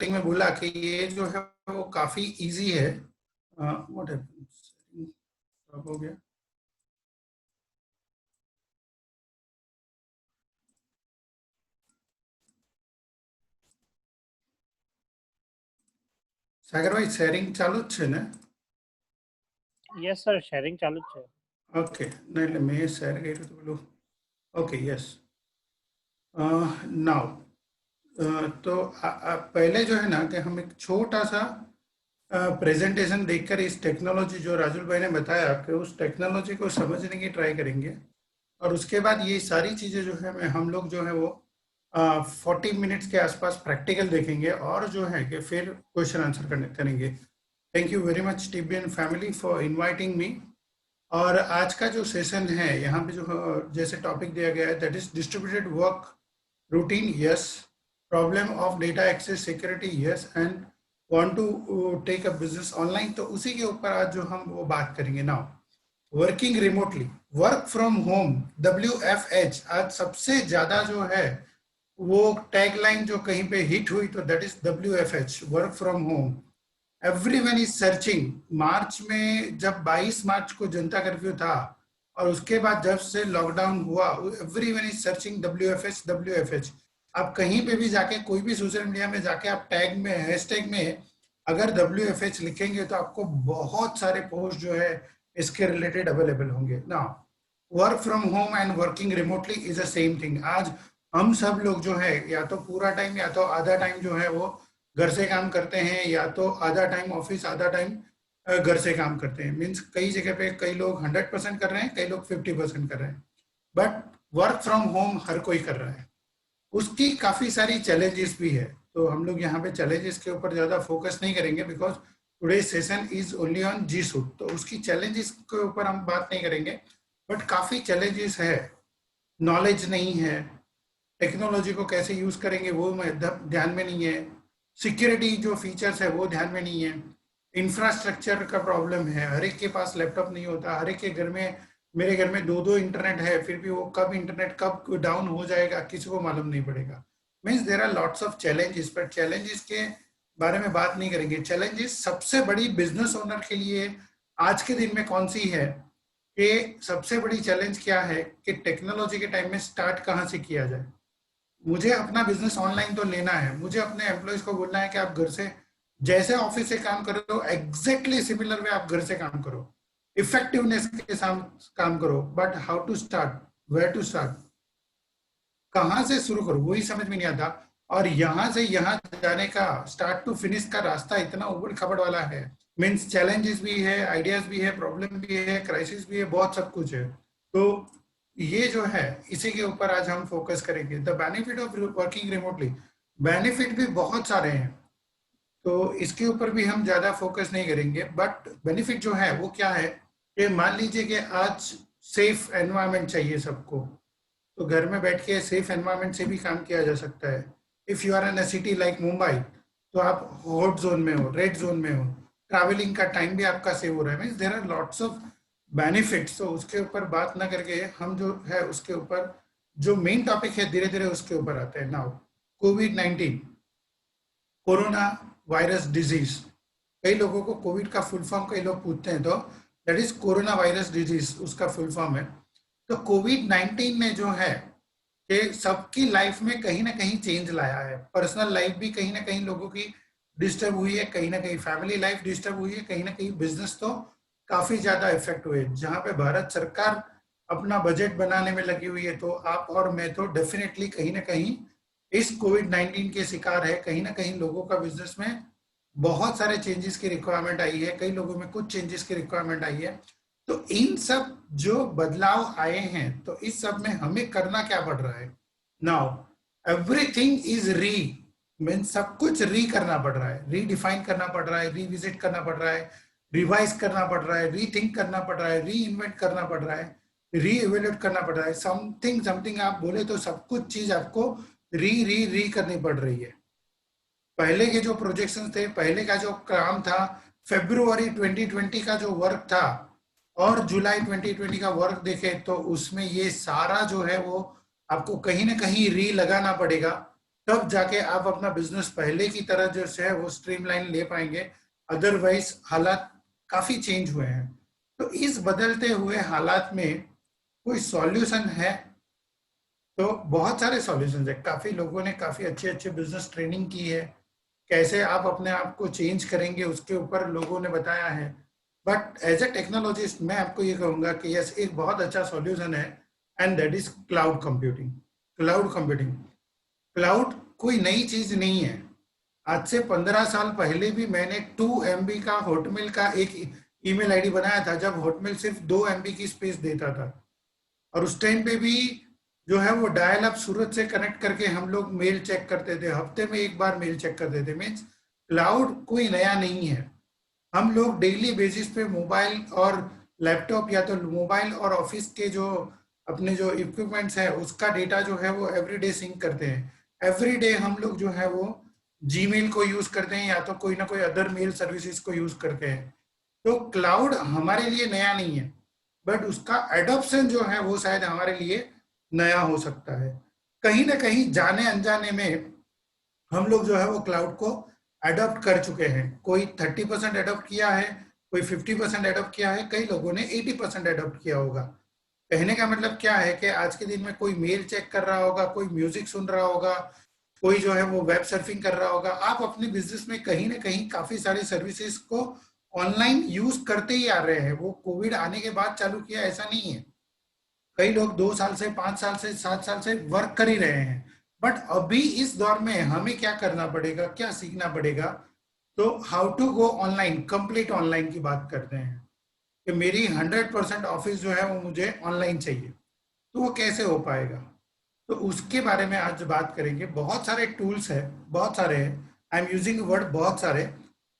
Starting में बोला कि ये जो है वो काफी इजी है। व्हाट हो गया? सागर भाई शेयरिंग चालू જ છે ને? यस सर, शेयरिंग चालू જ છે. ઓકે, ના એટલે મેં શેર કર્યું તો પેલું ઓકે યસ नाउ तो पहले जो है ना कि हम एक छोटा सा प्रेजेंटेशन देखकर इस टेक्नोलॉजी जो राजुल भाई ने बताया कि उस टेक्नोलॉजी को समझने की ट्राई करेंगे और उसके बाद ये सारी चीज़ें जो है हम लोग जो है वो 40 मिनट्स के आसपास प्रैक्टिकल देखेंगे और जो है कि फिर क्वेश्चन आंसर करेंगे। Thank you very much TBN family for inviting me. और आज का जो सेशन है यहाँ पे जो जैसे टॉपिक दिया गया है that is distributed work routine, yes. Problem of data access security, yes. And want to take a business online, तो उसी के ऊपर आज जो हम वो बात करेंगे। Now working remotely, work from home, WFH आज सबसे ज्यादा जो है वो टैगलाइन जो कहीं पे हिट हुई तो that is WFH, work from home. Everyone is searching. March में जब 22 मार्च को जनता कर्फ्यू था और उसके बाद जब से लॉकडाउन हुआ everyone is searching WFH WFH। आप कहीं पे भी जाके कोई भी सोशल मीडिया में जाके आप टैग में हैशटैग में अगर WFH लिखेंगे तो आपको बहुत सारे पोस्ट जो है इसके रिलेटेड अवेलेबल होंगे। ना work from home and working remotely is a same thing. आज हम सब लोग जो है या तो पूरा टाइम या तो आधा टाइम जो है वो घर से काम करते हैं या तो आधा टाइम ऑफिस आधा टाइम घर से काम करते हैं। मीन्स कई जगह पे कई लोग 100% कर रहे हैं, कई लोग 50% कर रहे हैं, बट वर्क फ्रॉम होम हर कोई कर रहा है। उसकी काफी सारी चैलेंजेस भी है, तो हम लोग यहाँ पे चैलेंजेस के ऊपर ज्यादा फोकस नहीं करेंगे because today session is only on G suit, तो उसकी चैलेंजेस के ऊपर हम बात नहीं करेंगे। बट काफी चैलेंजेस है, नॉलेज नहीं है, टेक्नोलॉजी को कैसे यूज करेंगे वो ध्यान में नहीं है, सिक्योरिटी जो फीचर्स है वो ध्यान में नहीं है, इंफ्रास्ट्रक्चर का प्रॉब्लम है, हर एक के पास लैपटॉप नहीं होता, हर एक के घर में, मेरे घर में दो इंटरनेट है, फिर भी वो कब इंटरनेट कब डाउन हो जाएगा किसी को मालूम नहीं पड़ेगा। Means there are lots of challenges, पर चैलेंजेस के बारे में बात नहीं करेंगे। चैलेंजेस सबसे बड़ी बिजनेस ओनर के लिए आज के दिन में कौन सी है कि सबसे बड़ी चैलेंज क्या है कि टेक्नोलॉजी के टाइम में स्टार्ट कहाँ से किया जाए। मुझे अपना बिजनेस ऑनलाइन तो लेना है, मुझे अपने एम्प्लॉयज को बोलना है कि आप घर से जैसे ऑफिस से काम करो एग्जैक्टली सिमिलर वे आप घर से काम करो, इफेक्टिवनेस के साथ काम करो, but how to start, where to start, कहां से शुरू करो वही समझ में नहीं आता। और यहां से यहां जाने का स्टार्ट टू फिनिश का रास्ता इतना उबड़ खबड़ वाला है। मीन्स चैलेंजेस भी है, आइडियाज भी है, प्रॉब्लम भी है, क्राइसिस भी है, बहुत सब कुछ है। तो ये जो है इसी के ऊपर आज हम फोकस करेंगे। The benefit of working remotely, benefit भी बहुत सारे हैं तो इसके ऊपर भी हम ज्यादा फोकस नहीं करेंगे। बट बेनिफिट जो है वो क्या है कि मान लीजिए कि आज सेफ एनवायरनमेंट चाहिए सबको, तो घर में बैठ के सेफ एनवायरनमेंट से भी काम किया जा सकता है। If you are in a city like Mumbai तो आप हॉट जोन में हो, रेड जोन में हो, ट्रैवलिंग का टाइम भी आपका सेव हो रहा है। Means there are lots of benefits. तो उसके ऊपर बात ना करके हम जो है उसके ऊपर जो मेन टॉपिक है धीरे धीरे उसके ऊपर आते हैं। नाउ कोविड-19, कोरोना वायरस डिजीज, कई लोगों को कोविड का फुल फॉर्म कई लोग पूछते हैं तो that is corona virus disease, उसका फुल फॉर्म है। तो कोविड-19 ने जो है कि सबकी लाइफ में कहीं ना कहीं चेंज लाया है। पर्सनल लाइफ भी कहीं ना कहीं लोगों की डिस्टर्ब हुई है, कहीं ना कहीं फैमिली लाइफ डिस्टर्ब हुई है, कहीं ना कहीं बिजनेस तो काफी ज्यादा इफेक्ट हुए। जहां पे भारत सरकार अपना बजट बनाने में लगी हुई है तो आप और मैं तो डेफिनेटली कहीं ना कहीं इस कोविड-19 के शिकार है। कहीं ना कहीं लोगों का बिजनेस में बहुत सारे चेंजेस की रिक्वायरमेंट आई है, कई लोगों में कुछ चेंजेस की रिक्वायरमेंट आई है। तो इन सब जो बदलाव आए हैं तो इस सब में हमें करना क्या पड़ रहा है। नाउ एवरीथिंग इज री, मीन सब कुछ री करना पड़ रहा है, रीडिफाइन करना पड़ रहा है, रिविजिट करना पड़ रहा है, रिवाइज करना पड़ रहा है, रीथिंक करना पड़ रहा है, री इन्वेंट करना पड़ रहा है, री इवेल्यूट करना पड़ रहा है। समथिंग समथिंग आप बोले तो सब कुछ चीज आपको री करनी पड़ रही है। पहले के जो प्रोजेक्शन थे, पहले का जो काम था, फरवरी 2020 का जो वर्क था और जुलाई 2020 का वर्क देखे तो उसमें ये सारा जो है वो आपको कहीं ना कहीं री लगाना पड़ेगा तब जाके आप अपना बिजनेस पहले की तरह जो है वो स्ट्रीमलाइन ले पाएंगे। अदरवाइज हालात काफी चेंज हुए हैं। तो इस बदलते हुए हालात में कोई सॉल्यूशन है? तो बहुत सारे सॉल्यूशंस है। काफी लोगों ने काफी अच्छे अच्छे बिजनेस ट्रेनिंग की है, कैसे आप अपने आप को चेंज करेंगे उसके ऊपर लोगों ने बताया है। बट एज ए टेक्नोलॉजिस्ट मैं आपको ये कहूंगा कि यस, एक बहुत अच्छा सॉल्यूशन है, and that is cloud computing. Cloud computing, cloud कोई नई चीज नहीं है। आज से 15 साल पहले भी मैंने 2 MB का हॉटमेल का एक ईमेल आईडी बनाया था, जब हॉटमेल सिर्फ 2 MB की स्पेस देता था। और उस टाइम पे भी जो है वो डायल अप सूरत से कनेक्ट करके हम लोग मेल चेक करते थे, हफ्ते में एक बार मेल चेक करते थे। मीन्स क्लाउड कोई नया नहीं है। हम लोग डेली बेसिस पे मोबाइल और लैपटॉप, या तो मोबाइल और ऑफिस के जो अपने जो इक्विपमेंट्स है उसका डेटा जो है वो एवरीडे सिंक करते हैं। एवरीडे हम लोग जो है वो जीमेल को यूज करते हैं, या तो कोई ना कोई अदर मेल सर्विसेज को यूज करते हैं। तो क्लाउड हमारे लिए नया नहीं है, बट उसका एडॉप्शन जो है वो शायद हमारे लिए नया हो सकता है। कहीं ना कहीं जाने अनजाने में हम लोग जो है वो क्लाउड को अडॉप्ट कर चुके हैं। कोई 30% अडॉप्ट किया है, कोई 50% अडॉप्ट किया है, कई लोगों ने 80% अडॉप्ट किया होगा। कहने का मतलब क्या है कि आज के दिन में कोई मेल चेक कर रहा होगा, कोई म्यूजिक सुन रहा होगा, कोई जो है वो वेब सर्फिंग कर रहा होगा। आप अपने बिजनेस में कहीं ना कहीं काफी सारी सर्विसेज को ऑनलाइन यूज करते ही आ रहे हैं। वो कोविड आने के बाद चालू किया ऐसा नहीं है। कई लोग 2 साल से, 5 साल से, 7 साल से वर्क कर ही रहे हैं। बट अभी इस दौर में हमें क्या करना पड़ेगा, क्या सीखना पड़ेगा? तो how to go online, complete online की बात करते हैं कि मेरी 100% ऑफिस जो है वो मुझे ऑनलाइन चाहिए। तो वो कैसे हो पाएगा? तो उसके बारे में आज बात करेंगे। बहुत सारे टूल्स है, बहुत सारे हैं। आई एम यूजिंग वर्ड बहुत सारे।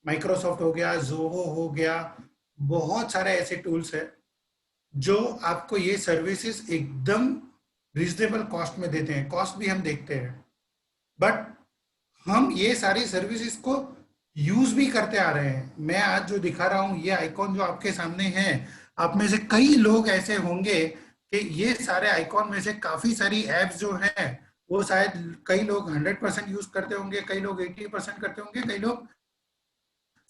माइक्रोसॉफ्ट हो गया, जोहो हो गया, बहुत सारे ऐसे टूल्स है जो आपको ये सर्विसेज एकदम रिजनेबल कॉस्ट में देते हैं। कॉस्ट भी हम देखते हैं, बट हम ये सारी सर्विसेज को यूज भी करते आ रहे हैं। मैं आज जो दिखा रहा हूँ, ये आइकॉन जो आपके सामने है, आप में से कई लोग ऐसे होंगे कि ये सारे आइकॉन में से काफी सारी एप्स जो हैं वो शायद कई लोग 100% यूज करते होंगे, कई लोग 80% करते होंगे, कई लोग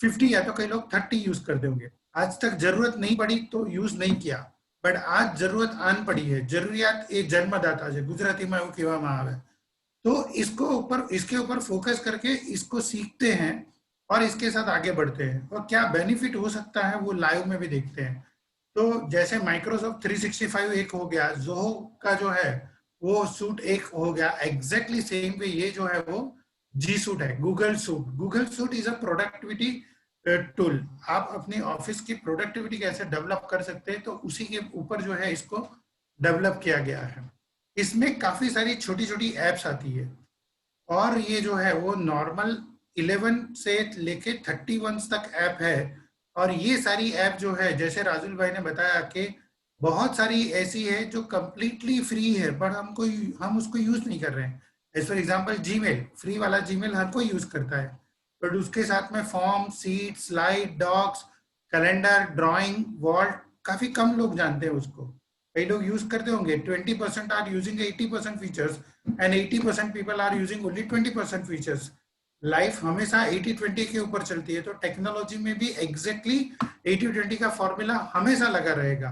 50, या तो कई लोग 30 यूज करते होंगे। आज तक जरूरत नहीं पड़ी तो यूज नहीं किया, बट आज जरूरत आन पड़ी है। जरूरियात एक जन्मदाता है, गुजराती में वो कहेવામાં આવે। तो इसको ऊपर, इसके ऊपर फोकस करके इसको सीखते हैं और इसके साथ आगे बढ़ते हैं, और क्या बेनिफिट हो सकता है वो लाइव में भी देखते हैं। तो जैसे माइक्रोसॉफ्ट 365 एक हो गया, जोहो का जो है वो सूट एक हो गया, एग्जैक्टली सेम वे ये जो है वो जी सूट है। Google suit, Google suit is a productivity tool. आप अपनी ऑफिस की प्रोडक्टिविटी कैसे डेवलप कर सकते हैं, तो उसी के ऊपर जो है इसको डेवलप किया गया है। इसमें काफी सारी छोटी छोटी एप्स आती है, और ये जो है वो नॉर्मल 11 से लेके 31 तक ऐप है। और ये सारी ऐप जो है, जैसे राजुल भाई ने बताया कि बहुत सारी ऐसी है जो कंप्लीटली फ्री है, बट हम उसको यूज नहीं कर रहे हैं। As for example Gmail, free वाला जीमेल हर कोई यूज करता है, बट उसके साथ में form, sheet, slide, docs, calendar, drawing, vault, काफी कम लोग जानते हैं उसको। कई लोग यूज करते होंगे, 20% are using 80% features, and 80% people are using only 20% features. Life हमेशा 80-20 के ऊपर चलती है, तो टेक्नोलॉजी में भी एग्जैक्टली 80-20 का फॉर्मूला हमेशा लगा रहेगा।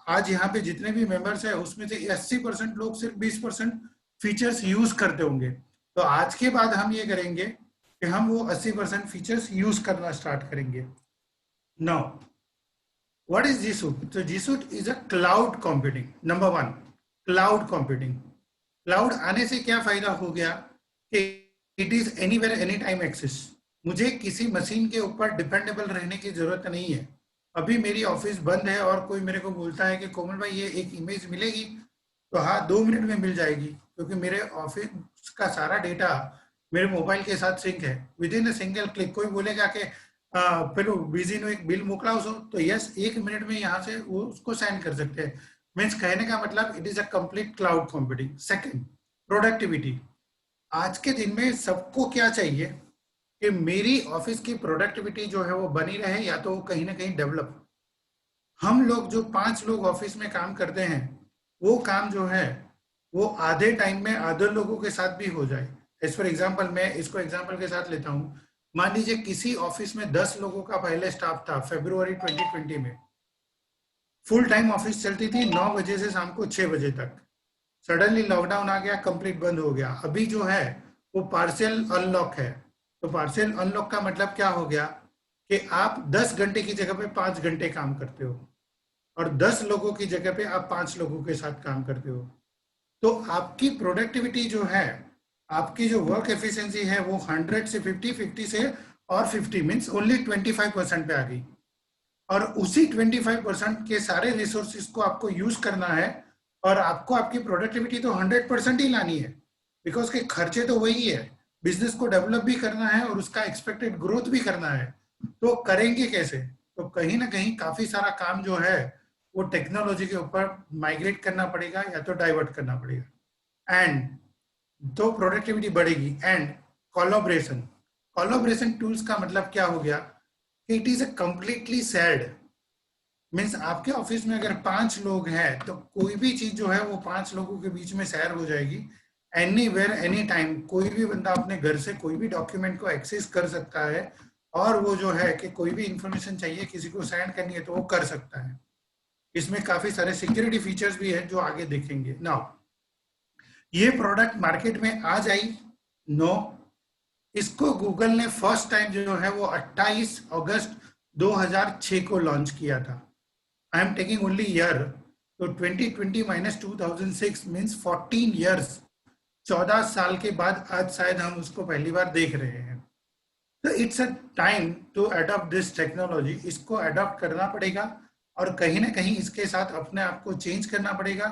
आज यहाँ पे जितने भी मेंबर्स हैं उसमें से 80% लोग सिर्फ 20% फीचर्स यूज करते होंगे। तो आज के बाद हम ये करेंगे कि हम वो 80% फीचर्स यूज करना स्टार्ट करेंगे। Now what is G suit? तो G Suite is a cloud computing. Number one, cloud computing. Cloud आने से क्या फायदा हो गया कि it is anywhere any time access. मुझे किसी मशीन के ऊपर डिपेंडेबल रहने की जरूरत नहीं है। अभी मेरी ऑफिस बंद है और कोई मेरे को बोलता है कि कोमल भाई ये एक इमेज मिलेगी, तो हाँ 2 मिनट में मिल जाएगी, क्योंकि मेरे ऑफिस का सारा डेटा मेरे मोबाइल के साथ सिंक है। With in a single click कोई बोलेगा कि पेलो बीजी नो एक बिल मोकलाओ सो, तो यस 1 मिनट में यहाँ से वो उसको साइन कर सकते हैं। मीन्स कहने का मतलब it is a complete cloud computing. Second, productivity. आज के दिन में सबको क्या चाहिए कि मेरी ऑफिस की प्रोडक्टिविटी जो है वो बनी रहे, या तो वो कहीं ना कहीं डेवलप। हम लोग जो 5 लोग ऑफिस में काम करते हैं, वो काम जो है वो आधे टाइम में आधे लोगों के साथ भी हो जाए। एज फॉर एग्जाम्पल मैं इसको एग्जाम्पल के साथ लेता हूँ। मान लीजिए किसी ऑफिस में 10 लोगों का पहले स्टाफ था फरवरी 2020 में। फुल टाइम ऑफिस चलती थी 9 बजे से शाम को 6 बजे तक। सडनली लॉकडाउन आ गया, कंप्लीट बंद हो गया। अभी जो है वो पार्शियल अनलॉक है। तो पार्शियल अनलॉक का मतलब क्या हो गया कि आप 10 घंटे की जगह पे 5 घंटे काम करते हो और 10 लोगों की जगह पे आप 5 लोगों के साथ काम करते हो। तो आपकी प्रोडक्टिविटी जो है, आपकी जो वर्क एफिशिएंसी है वो 100 से 50, 50 से और 50 मीन्स ओनली 25% पे आ गई। और उसी 25% के सारे रिसोर्सेज को आपको यूज करना है और आपको आपकी प्रोडक्टिविटी तो 100% ही लानी है, बिकॉज के खर्चे तो वही है। बिजनेस को डेवलप भी करना है और उसका एक्सपेक्टेड ग्रोथ भी करना है। तो करेंगे कैसे? तो कहीं ना कहीं काफी सारा काम जो है वो टेक्नोलॉजी के ऊपर माइग्रेट करना पड़ेगा या तो डाइवर्ट करना पड़ेगा। एंड तो प्रोडक्टिविटी बढ़ेगी। एंड कोलैबोरेशन, कोलैबोरेशन टूल्स का मतलब क्या हो गया? It is a completely sad means आपके ऑफिस में अगर 5 लोग हैं तो कोई भी चीज जो है वो 5 लोगों के बीच में शेयर हो जाएगी। एनीवेयर एनी टाइम कोई भी बंदा अपने घर से कोई भी डॉक्यूमेंट को एक्सेस कर सकता है और वो जो है कि कोई भी इंफॉर्मेशन चाहिए किसी को सेंड करनी है तो वो कर सकता है। इसमें काफी सारे सिक्योरिटी फीचर्स भी है जो आगे देखेंगे। नाउ ये प्रोडक्ट मार्केट में आ जाई? नो। इसको गूगल ने फर्स्ट टाइम जो है वो 28 अगस्त 2006 को लॉन्च किया था। I am taking only year. तो 2020 माइनस 2006 मीन्स 14 ईयर्स, 14 साल के बाद आज शायद हम उसको पहली बार देख रहे हैं। तो it's a time to adopt this technology. इसको अडॉप्ट करना पड़ेगा और कहीं ना कहीं इसके साथ अपने आप को चेंज करना पड़ेगा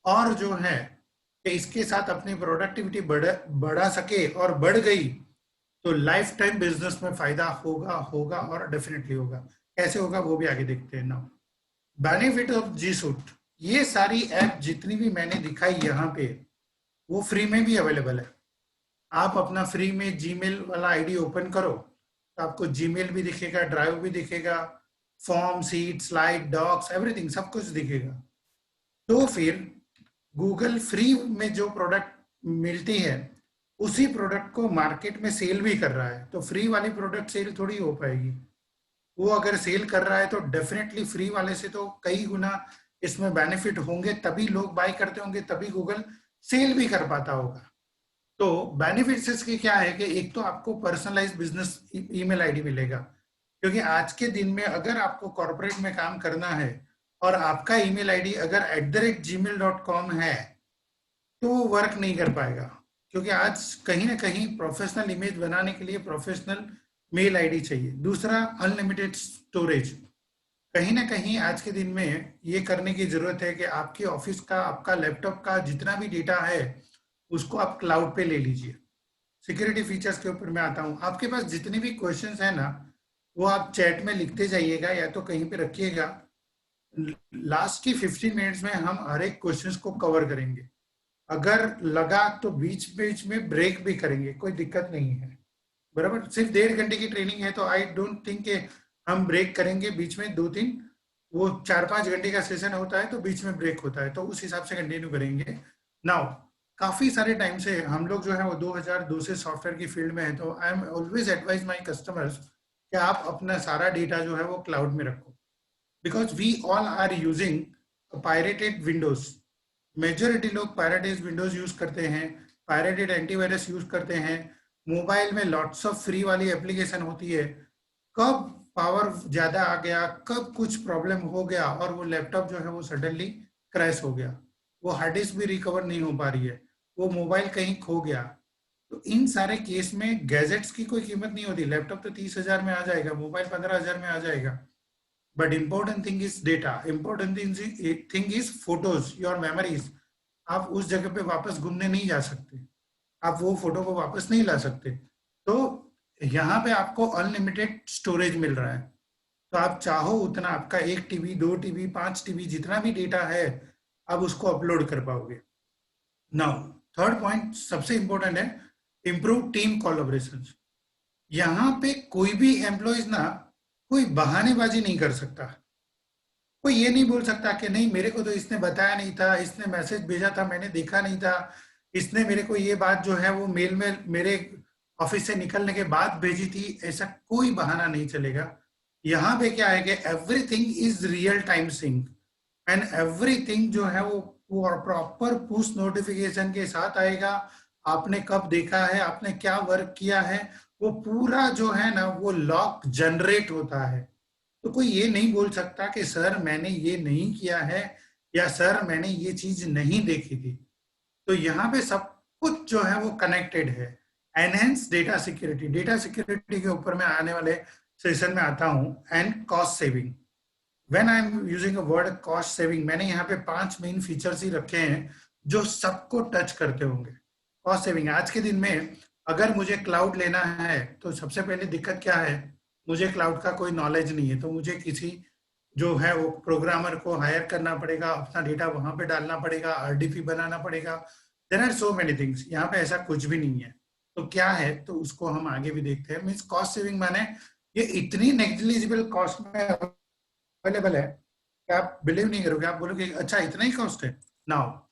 और जो है कि इसके साथ अपनी प्रोडक्टिविटी बढ़ा सके और बढ़ गई तो लाइफ टाइम बिजनेस में फायदा होगा होगा और डेफिनेटली होगा। कैसे होगा वो भी आगे देखते हैं। Now benefit of G suite, ये सारी ऐप जितनी भी मैंने दिखाई यहाँ पे वो फ्री में भी अवेलेबल है। आप अपना फ्री में जीमेल वाला आईडी ओपन करो तो आपको जीमेल भी दिखेगा, ड्राइव भी दिखेगा, form, sheet, slide, docs, everything सब कुछ दिखेगा। तो फिर गूगल फ्री में जो प्रोडक्ट मिलती है उसी प्रोडक्ट को मार्केट में सेल भी कर रहा है। तो फ्री वाली प्रोडक्ट सेल थोड़ी हो पाएगी। वो अगर सेल कर रहा है तो डेफिनेटली फ्री वाले से तो कई गुना इसमें बेनिफिट होंगे, तभी लोग बाय करते होंगे, तभी गूगल सेल भी कर पाता होगा। तो बेनिफिट्स इसके क्या है कि एक तो आपको पर्सनलाइज बिजनेस ईमेल आईडी मिलेगा, क्योंकि आज के दिन में अगर आपको कॉर्पोरेट में काम करना है और आपका ईमेल आईडी अगर @gmail.com है तो वो वर्क नहीं कर पाएगा, क्योंकि आज कहीं ना कहीं प्रोफेशनल इमेज बनाने के लिए प्रोफेशनल मेल आईडी चाहिए। दूसरा, अनलिमिटेड स्टोरेज। कहीं ना कहीं आज के दिन में ये करने की जरूरत है कि आपके ऑफिस का, आपका लैपटॉप का जितना भी डेटा है उसको आप क्लाउड पे ले लीजिए। सिक्योरिटी फीचर्स के ऊपर मैं आता हूँ। आपके पास जितने भी क्वेश्चंस है ना वो आप चैट में लिखते जाइएगा या तो कहीं पे रखिएगा। लास्ट की 15 मिनट्स में हम हर एक क्वेश्चंस को कवर करेंगे। अगर लगा तो बीच बीच में ब्रेक भी करेंगे, कोई दिक्कत नहीं है। बराबर, सिर्फ 1.5 घंटे की ट्रेनिंग है तो आई डोंट थिंक कि हम ब्रेक करेंगे बीच में। 2-3 वो 4-5 घंटे का सेशन होता है तो बीच में ब्रेक होता है, तो उस हिसाब से कंटिन्यू करेंगे। नाउ काफी सारे टाइम से हम लोग जो है वो 2002 से सॉफ्टवेयर की फील्ड में है, तो I am always advise my customers कि आप अपना सारा डेटा जो है वो क्लाउड में रखो, because we all are using pirated Windows. Majority लोग पायरेटेड विंडोज यूज करते हैं, पायरेटेड एंटीवायरस यूज करते हैं। मोबाइल में लॉट्स ऑफ फ्री वाली एप्लीकेशन होती है। कब पावर ज्यादा आ गया, कब कुछ प्रॉब्लम हो गया और वो लैपटॉप जो है वो सडनली क्रैश हो गया, वो हार्ड डिस्क भी रिकवर नहीं हो पा रही है, वो मोबाइल कहीं खो गया। तो इन सारे केस में गैजेट्स की कोई कीमत नहीं होती। लैपटॉप तो 30,000 में आ जाएगा, मोबाइल 15,000 में आ जाएगा। But important thing is data, important thing is photos, your memories. आप उस जगह पे वापस घूमने नहीं जा सकते, आप वो फोटो को वापस नहीं ला सकते। तो यहाँ पे आपको अनलिमिटेड स्टोरेज मिल रहा है, तो आप चाहो उतना, आपका 1 TB 2 TB 5 TB जितना भी डेटा है आप उसको अपलोड कर पाओगे। नाउ थर्ड पॉइंट सबसे इंपॉर्टेंट है, इंप्रूव टीम कोलैबोरेशन। यहाँ पे कोई भी एम्प्लॉयज ना कोई बहानेबाजी नहीं कर सकता। कोई ये नहीं बोल सकता कि नहीं मेरे को तो इसने बताया नहीं था, इसने मैसेज भेजा था मैंने देखा नहीं था, इसने मेरे को ये बात जो है वो मेल में मेरे ऑफिस से निकलने के बाद भेजी थी, ऐसा कोई बहाना नहीं चलेगा। यहाँ पे क्या है कि everything is real time sync and everything जो है वो प्रॉपर पुश नोटिफिकेशन के साथ आएगा। आपने कब देखा है, आपने क्या वर्क किया है, वो पूरा जो है ना वो लॉक जनरेट होता है। तो कोई ये नहीं बोल सकता कि सर मैंने ये नहीं किया है या सर मैंने ये चीज नहीं देखी थी। तो यहाँ पे सब कुछ जो है वो कनेक्टेड है। एनहेंस डेटा सिक्योरिटी के ऊपर मैं आने वाले सेशन में आता हूँ। And cost saving, when I am using a word cost saving, मैंने यहाँ पे 5 मेन फीचर्स ही रखे हैं जो सबको टच करते होंगे। कॉस्ट सेविंग, आज के दिन में अगर मुझे क्लाउड लेना है तो सबसे पहले दिक्कत क्या है, मुझे क्लाउड का कोई नॉलेज नहीं है, तो मुझे किसी जो है वो प्रोग्रामर को हायर करना पड़ेगा, अपना डेटा वहां पे डालना पड़ेगा, आरडीपी बनाना पड़ेगा। There are so many things. यहाँ पे ऐसा कुछ भी नहीं है। तो क्या है, तो उसको हम आगे भी देखते हैं। मीन्स कॉस्ट सेविंग माने ये इतनी नेग्लिजिबल कॉस्ट में अवेलेबल है कि आप बिलीव नहीं करोगे, आप बोलोगे अच्छा इतना ही कॉस्ट है। Now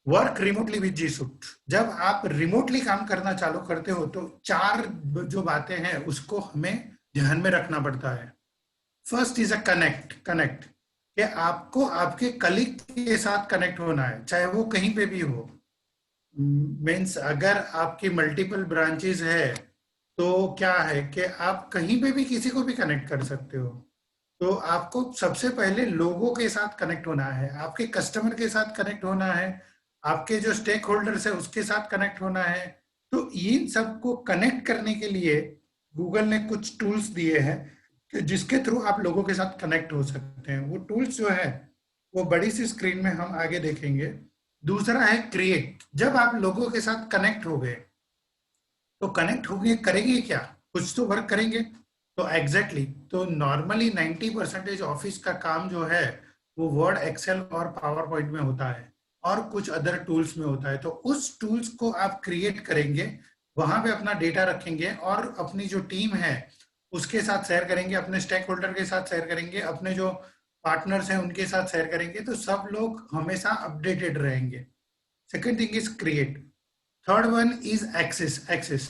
work remotely with G suite, जब आप रिमोटली काम करना चालू करते हो तो 4 जो बातें हैं उसको हमें ध्यान में रखना पड़ता है। फर्स्ट इज अ कनेक्ट कि आपको आपके कलीग के साथ कनेक्ट होना है, चाहे वो कहीं पे भी हो। मीन्स अगर आपकी मल्टीपल ब्रांचेस है तो क्या है कि आप कहीं पे भी किसी को भी कनेक्ट कर सकते हो। तो आपको सबसे पहले लोगों के साथ कनेक्ट होना है, आपके कस्टमर के साथ कनेक्ट होना है, आपके जो स्टेक होल्डर्स है उसके साथ कनेक्ट होना है। तो इन सबको कनेक्ट करने के लिए गूगल ने कुछ टूल्स दिए हैं कि जिसके थ्रू आप लोगों के साथ कनेक्ट हो सकते हैं। वो टूल्स जो है वो बड़ी सी स्क्रीन में हम आगे देखेंगे। दूसरा है क्रिएट, जब आप लोगों के साथ कनेक्ट हो गए तो कनेक्ट हो गए करेंगे क्या, कुछ तो वर्क करेंगे। तो एग्जैक्टली तो नॉर्मली 90% ऑफिस का काम जो है वो वर्ड एक्सेल और पावर पॉइंट में होता है और कुछ अदर टूल्स में होता है। तो उस टूल्स को आप क्रिएट करेंगे, वहां पे अपना डेटा रखेंगे और अपनी जो टीम है उसके साथ शेयर करेंगे, अपने स्टेक होल्डर के साथ शेयर करेंगे, अपने जो पार्टनर्स हैं उनके साथ शेयर करेंगे, तो सब लोग हमेशा अपडेटेड रहेंगे। Second thing is create. Third one is access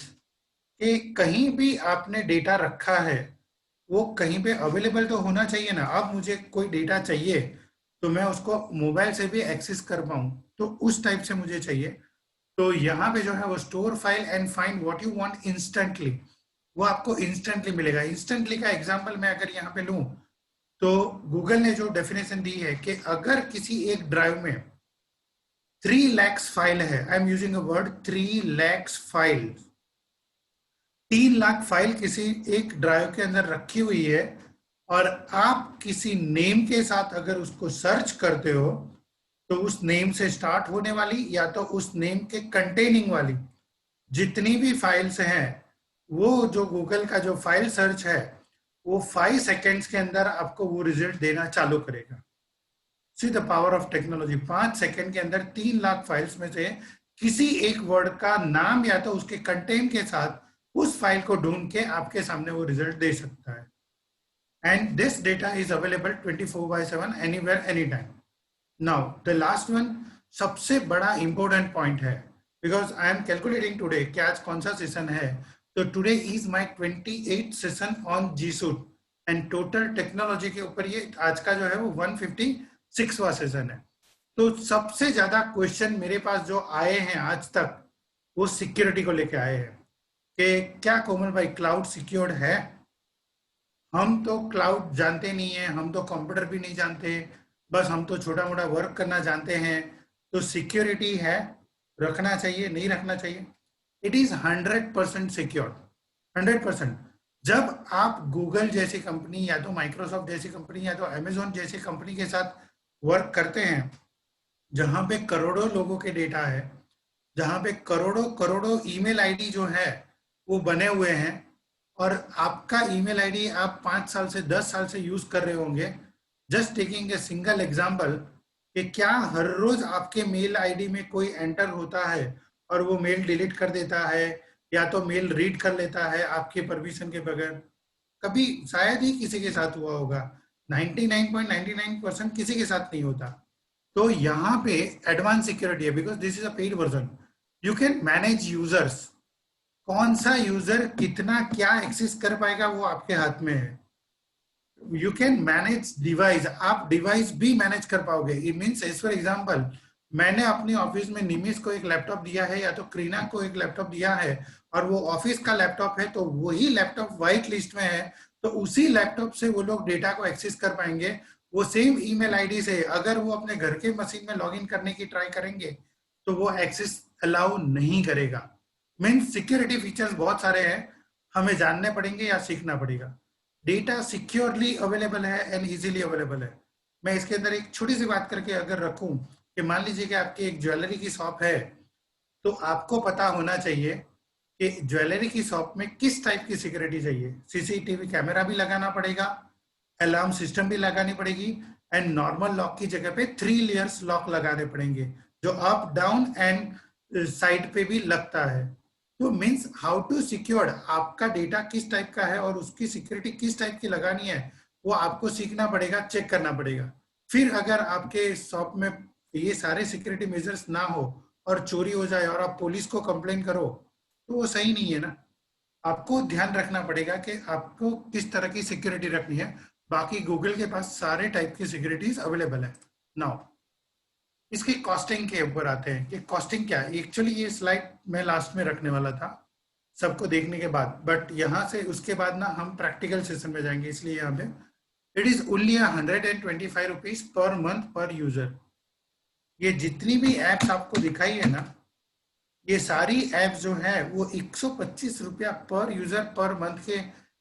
कि कहीं भी आपने डेटा रखा है वो कहीं पे अवेलेबल तो होना चाहिए ना। अब मुझे कोई डेटा चाहिए तो मैं उसको मोबाइल से भी एक्सेस कर पाऊँ, तो उस टाइप से मुझे चाहिए। तो यहाँ पे जो है वो store file and find what you want instantly, वो आपको इंस्टेंटली मिलेगा। इंस्टेंटली का एग्जांपल मैं अगर यहाँ पे लूँ तो गूगल ने जो डेफिनेशन दी है कि अगर किसी एक ड्राइव में 3 लाख फाइल है, I am using a word 3 lakh file, 3 lakh file किसी एक ड्राइव के अंदर रखी हुई है और आप किसी नेम के साथ अगर उसको सर्च करते हो तो उस नेम से स्टार्ट होने वाली या तो उस नेम के कंटेनिंग वाली जितनी भी फाइल्स हैं, वो जो गूगल का जो फाइल सर्च है वो 5 सेकेंड्स के अंदर आपको वो रिजल्ट देना चालू करेगा। See the power of technology. 5 second के अंदर 3 लाख फाइल्स में से किसी एक वर्ड का नाम या तो उसके कंटेंट के साथ उस फाइल को ढूंढ के आपके सामने वो रिजल्ट दे सकता है। And this data is available 24/7 anywhere any time. Now the last one सबसे बड़ा इंपॉर्टेंट पॉइंट है, because I am calculating today कि आज कौन सा सेशन है। तो today is my 28 session on G suite and total technology के ऊपर ये आज का जो है वो 156वां सेशन है। तो सबसे ज्यादा क्वेश्चन मेरे पास जो आए हैं आज तक वो सिक्योरिटी को लेके आए हैं कि क्या कोमल भाई क्लाउड सिक्योर्ड है। हम तो क्लाउड जानते नहीं है, हम तो कंप्यूटर भी नहीं जानते, बस हम तो छोटा मोटा वर्क करना जानते हैं। तो सिक्योरिटी है, रखना चाहिए नहीं रखना चाहिए? It is 100% secure, 100%। जब आप गूगल जैसी कंपनी या तो माइक्रोसॉफ्ट जैसी कंपनी या तो अमेजोन जैसी कंपनी के साथ वर्क करते हैं जहां पे करोड़ों लोगों के डेटा है, जहां पे करोड़ों करोड़ों ईमेल आईडी जो है वो बने हुए हैं और आपका ईमेल आईडी आप 5 साल से 10 साल से यूज कर रहे होंगे। Just taking a single example कि क्या हर रोज आपके मेल आईडी में कोई एंटर होता है और वो मेल डिलीट कर देता है या तो मेल रीड कर लेता है आपके परमिशन के बगैर? कभी शायद ही किसी के साथ हुआ होगा। 99.99% किसी के साथ नहीं होता। तो यहाँ पे एडवांस सिक्योरिटी है, because this is a paid version. You can manage users. कौन सा यूजर कितना क्या एक्सेस कर पाएगा वो आपके हाथ में है. You can manage device. आप डिवाइस भी मैनेज कर पाओगे. It means as for example, मैंने अपनी ऑफिस में निमिष को एक लैपटॉप दिया है या तो क्रीना को एक लैपटॉप दिया है, और वो ऑफिस का लैपटॉप है, तो वही लैपटॉप व्हाइट लिस्ट में है, तो उसी लैपटॉप से वो लोग डेटा को एक्सेस कर पाएंगे. वो सेम ईमेल आईडी से अगर वो अपने घर के मशीन में लॉगिन करने की ट्राई करेंगे तो वो एक्सेस अलाउ नहीं करेगा. मीन्स सिक्योरिटी फीचर्स बहुत सारे हैं, हमें जानने पड़ेंगे या सीखना पड़ेगा. डेटा सिक्योरली अवेलेबल है एंड इजीली अवेलेबल है. मैं इसके अंदर एक छोटी सी बात करके अगर रखूं कि मान लीजिए कि आपकी एक ज्वेलरी की शॉप है, तो आपको पता होना चाहिए कि ज्वेलरी की शॉप में किस टाइप की सिक्योरिटी चाहिए. सीसीटीवी कैमरा भी लगाना पड़ेगा, अलार्म सिस्टम भी लगानी पड़ेगी, एंड नॉर्मल लॉक की जगह पे 3 लेयर्स लॉक लगाने पड़ेंगे, जो अप डाउन एंड साइड पे भी लगता है. तो मीन्स हाउ टू सिक्योर, आपका डेटा किस टाइप का है और उसकी सिक्योरिटी किस टाइप की लगानी है, वो आपको सीखना पड़ेगा, चेक करना पड़ेगा. फिर अगर आपके शॉप में ये सारे सिक्योरिटी मेजर्स ना हो और चोरी हो जाए और आप पुलिस को कंप्लेन करो, तो वो सही नहीं है ना. आपको ध्यान रखना पड़ेगा कि आपको किस तरह की सिक्योरिटी रखनी है. बाकी गूगल के पास सारे टाइप की सिक्योरिटीज अवेलेबल है. नाउ इसकी कॉस्टिंग के ऊपर आते हैं कि कॉस्टिंग क्या है. एक्चुअली ये स्लाइड मैं लास्ट में रखने वाला था सबको देखने के बाद, बट यहाँ से उसके बाद ना हम प्रैक्टिकल सेशन में जाएंगे, इसलिए यहाँ पे it is only 125 rupees per month पर यूजर. ये जितनी भी एप्स आपको दिखाई है ना, ये सारी एप्स जो है वो 125 रुपया पर यूजर पर मंथ के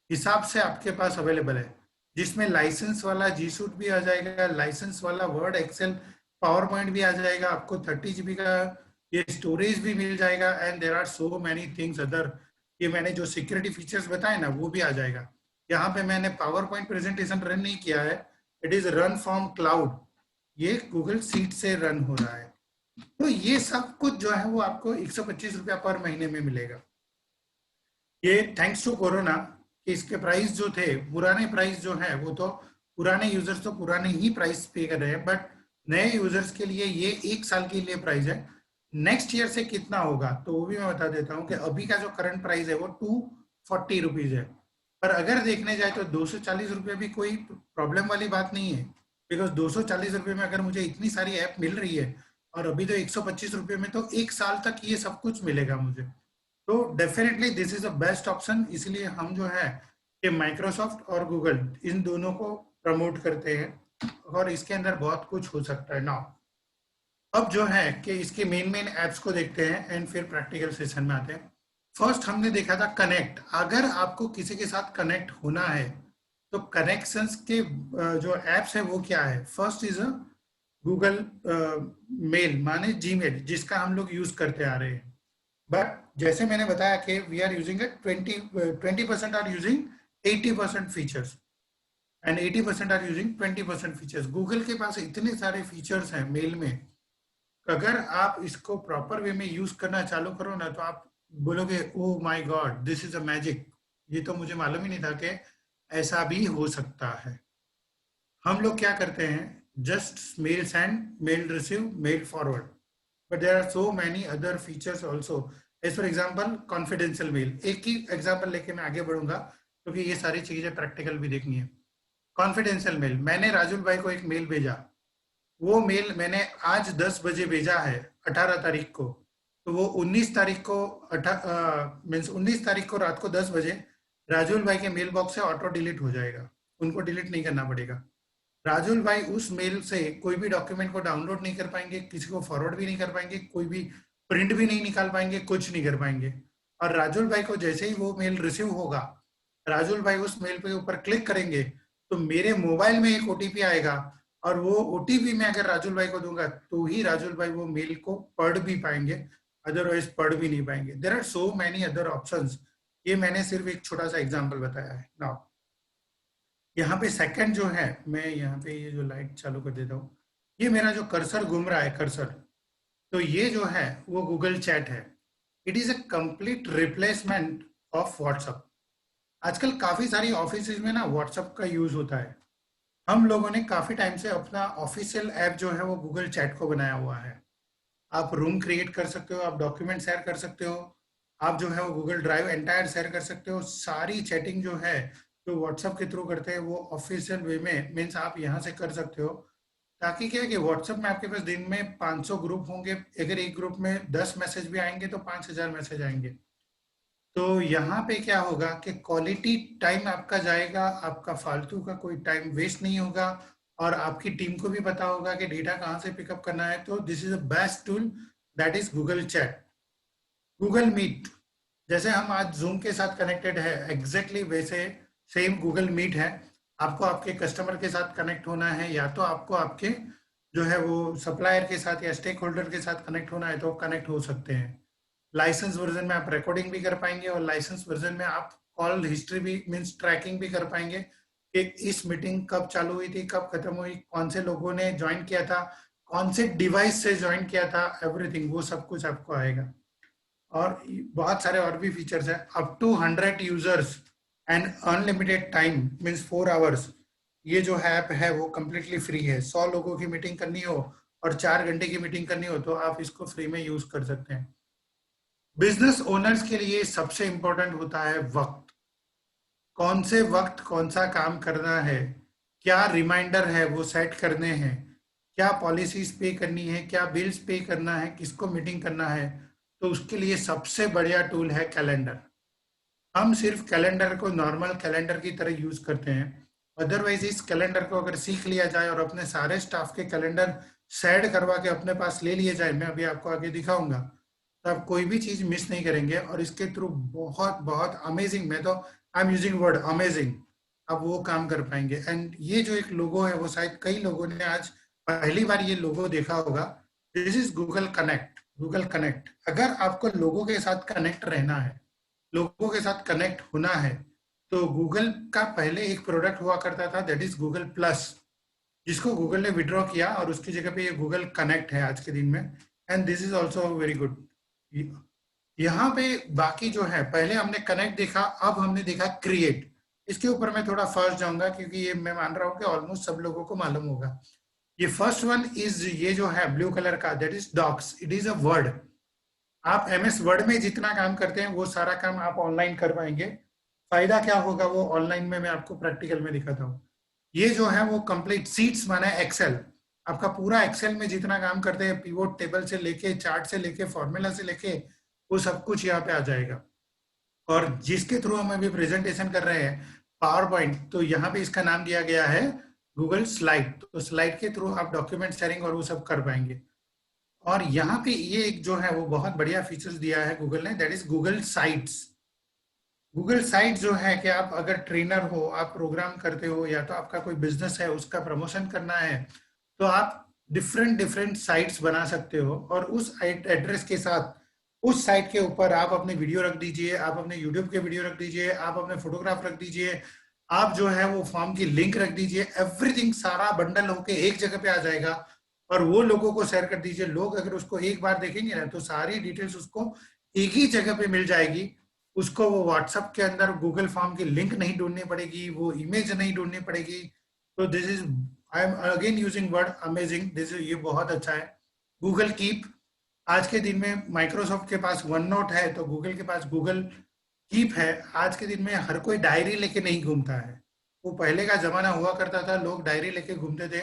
हिसाब से आपके पास अवेलेबल है, जिसमें लाइसेंस वाला जी सूट भी आ जाएगा, लाइसेंस वाला वर्ड एक्सेल पावर पॉइंट भी आ जाएगा, आपको 30 GB का ये स्टोरेज भी मिल जाएगा, and there are so many things other. ये मैंने जो सिक्योरिटी फीचर्स बताए ना वो भी आ जाएगा. यहाँ पे मैंने पावर पॉइंट प्रेजेंटेशन रन नहीं किया है, it is run from cloud. ये गूगल सीट से रन हो रहा है. तो ये सब कुछ जो है वो आपको 125 रुपया पर महीने में मिलेगा. ये थैंक्स टू कोरोना, इसके प्राइस जो थे, पुराने प्राइस जो है वो तो पुराने यूजर्स तो पुराने ही प्राइस पे कर रहे हैं, बट नए यूजर्स के लिए ये 1 साल के लिए प्राइस है. नेक्स्ट ईयर से कितना होगा तो वो भी मैं बता देता हूँ कि अभी का जो करंट प्राइस है वो 240 रुपीज है. पर अगर देखने जाए तो 240 रुपये भी कोई प्रॉब्लम वाली बात नहीं है, बिकॉज 240 रुपये में अगर मुझे इतनी सारी ऐप मिल रही है, और अभी तो 125 रुपये में तो 1 साल तक ये सब कुछ मिलेगा मुझे, तो definitely this is a best option. इसलिए हम जो है कि माइक्रोसॉफ्ट और गूगल इन दोनों को प्रमोट करते हैं, और इसके अंदर बहुत कुछ हो सकता है. नाउ अब जो है कि इसके मेन एप्स को देखते हैं एंड फिर प्रैक्टिकल सेशन में आते हैं. फर्स्ट हमने देखा था कनेक्ट. अगर आपको किसी के साथ कनेक्ट होना है तो कनेक्शंस के जो एप्स है वो क्या है. First is a Google mail, माने जीमेल, जिसका हम लोग यूज करते आ रहे हैं. बट जैसे मैंने बताया कि we are using it, 20% are using 80% features and 80% are using 20% features. Google के पास इतने सारे फीचर्स हैं मेल में, अगर आप इसको प्रॉपर वे में यूज करना चालू करो ना तो आप बोलोगे oh my God this is a magic. ये तो मुझे मालूम ही नहीं था कि ऐसा भी हो सकता है. हम लोग क्या करते हैं, just mail send, mail receive, mail forward, but there are so many other features also. As for example confidential mail. एक ही एग्जाम्पल लेके मैं आगे बढ़ूंगा क्योंकि ये सारी चीजें प्रैक्टिकल भी देखनी है. कॉन्फिडेंशियल मेल, मैंने राजुल भाई को एक मेल भेजा, वो मेल मैंने आज 10 बजे भेजा है 18 तारीख को, तो वो 19 तारीख को मीन्स 19 तारीख को रात को 10 बजे राजुल भाई के मेल बॉक्स से ऑटो डिलीट हो जाएगा. उनको डिलीट नहीं करना पड़ेगा. राजुल भाई उस मेल से कोई भी डॉक्यूमेंट को डाउनलोड नहीं कर पाएंगे, किसी को फॉरवर्ड भी नहीं कर पाएंगे, कोई भी प्रिंट भी नहीं निकाल पाएंगे, कुछ नहीं कर पाएंगे. और राजुल भाई को जैसे ही वो मेल रिसीव होगा, राजुल भाई उस मेल पे ऊपर क्लिक करेंगे तो मेरे मोबाइल में एक ओटीपी आएगा, और वो ओटीपी मैं अगर राजुल भाई को दूंगा तो ही राजुल भाई वो मेल को पढ़ भी पाएंगे, अदरवाइज पढ़ भी नहीं पाएंगे. There are so many other options. ये मैंने सिर्फ एक छोटा सा एग्जांपल बताया है. नाउ यहाँ पे सेकंड जो है, मैं यहाँ पे ये जो लाइट चालू कर देता हूँ, ये मेरा जो कर्सर घूम रहा है कर्सर, तो ये जो है वो गूगल चैट है. It is a complete replacement of WhatsApp. आजकल काफी सारी ऑफिस में ना व्हाट्सएप का यूज होता है, हम लोगों ने काफी टाइम से अपना ऑफिशियल ऐप जो है वो गूगल चैट को बनाया हुआ है। आप रूम क्रिएट कर सकते हो, आप डॉक्यूमेंट शेयर कर सकते हो, आप जो है वो गूगल ड्राइव एंटायर शेयर कर सकते हो। सारी चैटिंग जो है जो व्हाट्सएप के थ्रू करते हैं वो ऑफिशियल वे में मीन्स आप यहाँ से कर सकते हो। ताकि क्या है कि व्हाट्सएप में आपके पास दिन में 500 ग्रुप होंगे, अगर एक ग्रुप में 10 मैसेज भी आएंगे तो 5000 मैसेज आएंगे। तो यहाँ पे क्या होगा कि क्वालिटी टाइम आपका जाएगा, आपका फालतू का कोई टाइम वेस्ट नहीं होगा, और आपकी टीम को भी पता होगा कि डेटा कहाँ से पिकअप करना है। तो this is a best tool, that is Google chat. Google meet, जैसे हम आज जूम के साथ कनेक्टेड है, एग्जैक्टली वैसे सेम गूगल मीट है। आपको आपके कस्टमर के साथ कनेक्ट होना है, या तो आपको आपके जो है वो सप्लायर के साथ या स्टेक होल्डर के साथ कनेक्ट होना है, तो कनेक्ट हो सकते हैं। लाइसेंस वर्जन में आप रिकॉर्डिंग भी कर पाएंगे, और लाइसेंस वर्जन में आप कॉल हिस्ट्री भी मीन्स ट्रैकिंग भी कर पाएंगे कि इस मीटिंग कब चालू हुई थी, कब खत्म हुई, कौन से लोगों ने ज्वाइन किया था, कौन से डिवाइस से ज्वाइन किया था, एवरीथिंग वो सब कुछ आपको आएगा। और बहुत सारे और भी फीचर्स हैं, up to 100 users and unlimited time means 4 hours. ये जो ऐप है वो कम्प्लीटली फ्री है। 100 लोगों की मीटिंग करनी हो और 4 घंटे की मीटिंग करनी हो तो आप इसको फ्री में यूज कर सकते हैं। बिजनेस ओनर्स के लिए सबसे इंपॉर्टेंट होता है वक्त। कौन से वक्त कौन सा काम करना है, क्या रिमाइंडर है वो सेट करने हैं, क्या पॉलिसीज पे करनी है, क्या बिल्स पे करना है, किसको मीटिंग करना है। तो उसके लिए सबसे बढ़िया टूल है कैलेंडर। हम सिर्फ कैलेंडर को नॉर्मल कैलेंडर की तरह यूज करते हैं। अदरवाइज इस कैलेंडर को अगर सीख लिया जाए और अपने सारे स्टाफ के कैलेंडर सेट करवा के अपने पास ले लिए जाए, मैं अभी आपको आगे दिखाऊंगा, तो आप कोई भी चीज मिस नहीं करेंगे। और इसके थ्रू बहुत बहुत अमेजिंग, मैं तो I am using word amazing, आप वो काम कर पाएंगे। एंड ये जो एक लोगो है वो शायद कई लोगों ने आज पहली बार ये लोगो देखा होगा। This is Google connect. Google connect, अगर आपको लोगों के साथ कनेक्ट रहना है, लोगों के साथ कनेक्ट होना है, तो गूगल का पहले एक प्रोडक्ट हुआ करता था, दैट इज गूगल प्लस, जिसको गूगल ने विड्रॉ किया और उसकी जगह पे ये गूगल कनेक्ट है आज के दिन में। And this is also very good. यहाँ पे बाकी जो है, पहले हमने कनेक्ट देखा, अब हमने देखा क्रिएट। इसके ऊपर मैं थोड़ा फर्स्ट जाऊंगा क्योंकि ये मैं मान रहा हूँ कि ऑलमोस्ट सब लोगों को मालूम होगा। ये फर्स्ट वन इज ये जो है ब्लू कलर का, that is docs. It is a word. आप एमएस वर्ड में जितना काम करते हैं वो सारा काम आप ऑनलाइन कर पाएंगे। फायदा क्या होगा वो ऑनलाइन में मैं आपको प्रैक्टिकल में दिखाता हूँ। ये जो है वो कंप्लीट सीट्स माना है एक्सेल। आपका पूरा एक्सेल में जितना काम करते हैं, पिवोट टेबल से लेके, चार्ट से लेके, फॉर्मूला से लेके, वो सब कुछ यहाँ पे आ जाएगा। और जिसके थ्रू हम अभी प्रेजेंटेशन कर रहे हैं, पावर पॉइंट, तो यहाँ पे इसका नाम दिया गया है गूगल स्लाइड। तो स्लाइड के थ्रू आप डॉक्यूमेंट शेयरिंग और वो सब कर पाएंगे। और यहाँ पे ये एक जो है वो बहुत बढ़िया फीचर्स दिया है गूगल ने, that is Google sites. Google site जो है कि आप अगर ट्रेनर हो, आप प्रोग्राम करते हो, या तो आपका कोई बिजनेस है उसका प्रमोशन करना है, तो आप डिफरेंट डिफरेंट साइट्स बना सकते हो। और उस एड्रेस के साथ उस साइट के ऊपर आप अपने वीडियो रख दीजिए, आप अपने यूट्यूब के वीडियो रख दीजिए, आप अपने फोटोग्राफ रख दीजिए, आप जो है वो फॉर्म की लिंक रख दीजिए, एवरीथिंग सारा बंडल होके एक जगह पे आ जाएगा। और वो लोगों को शेयर कर दीजिए। लोग अगर उसको एक बार देखेंगे ना तो सारी डिटेल्स उसको एक ही जगह पे मिल जाएगी। उसको वो व्हाट्सएप के अंदर गूगल फॉर्म की लिंक नहीं ढूंढनी पड़ेगी, वो इमेज नहीं ढूंढनी पड़ेगी। तो this is, I am again using word amazing, this is, ये बहुत अच्छा है। गूगल कीप, आज के दिन में माइक्रोसॉफ्ट के पास वन नोट है तो गूगल के पास गूगल कीप है। आज के दिन में हर कोई डायरी लेके नहीं घूमता है। वो पहले का जमाना हुआ करता था, लोग डायरी लेके घूमते थे।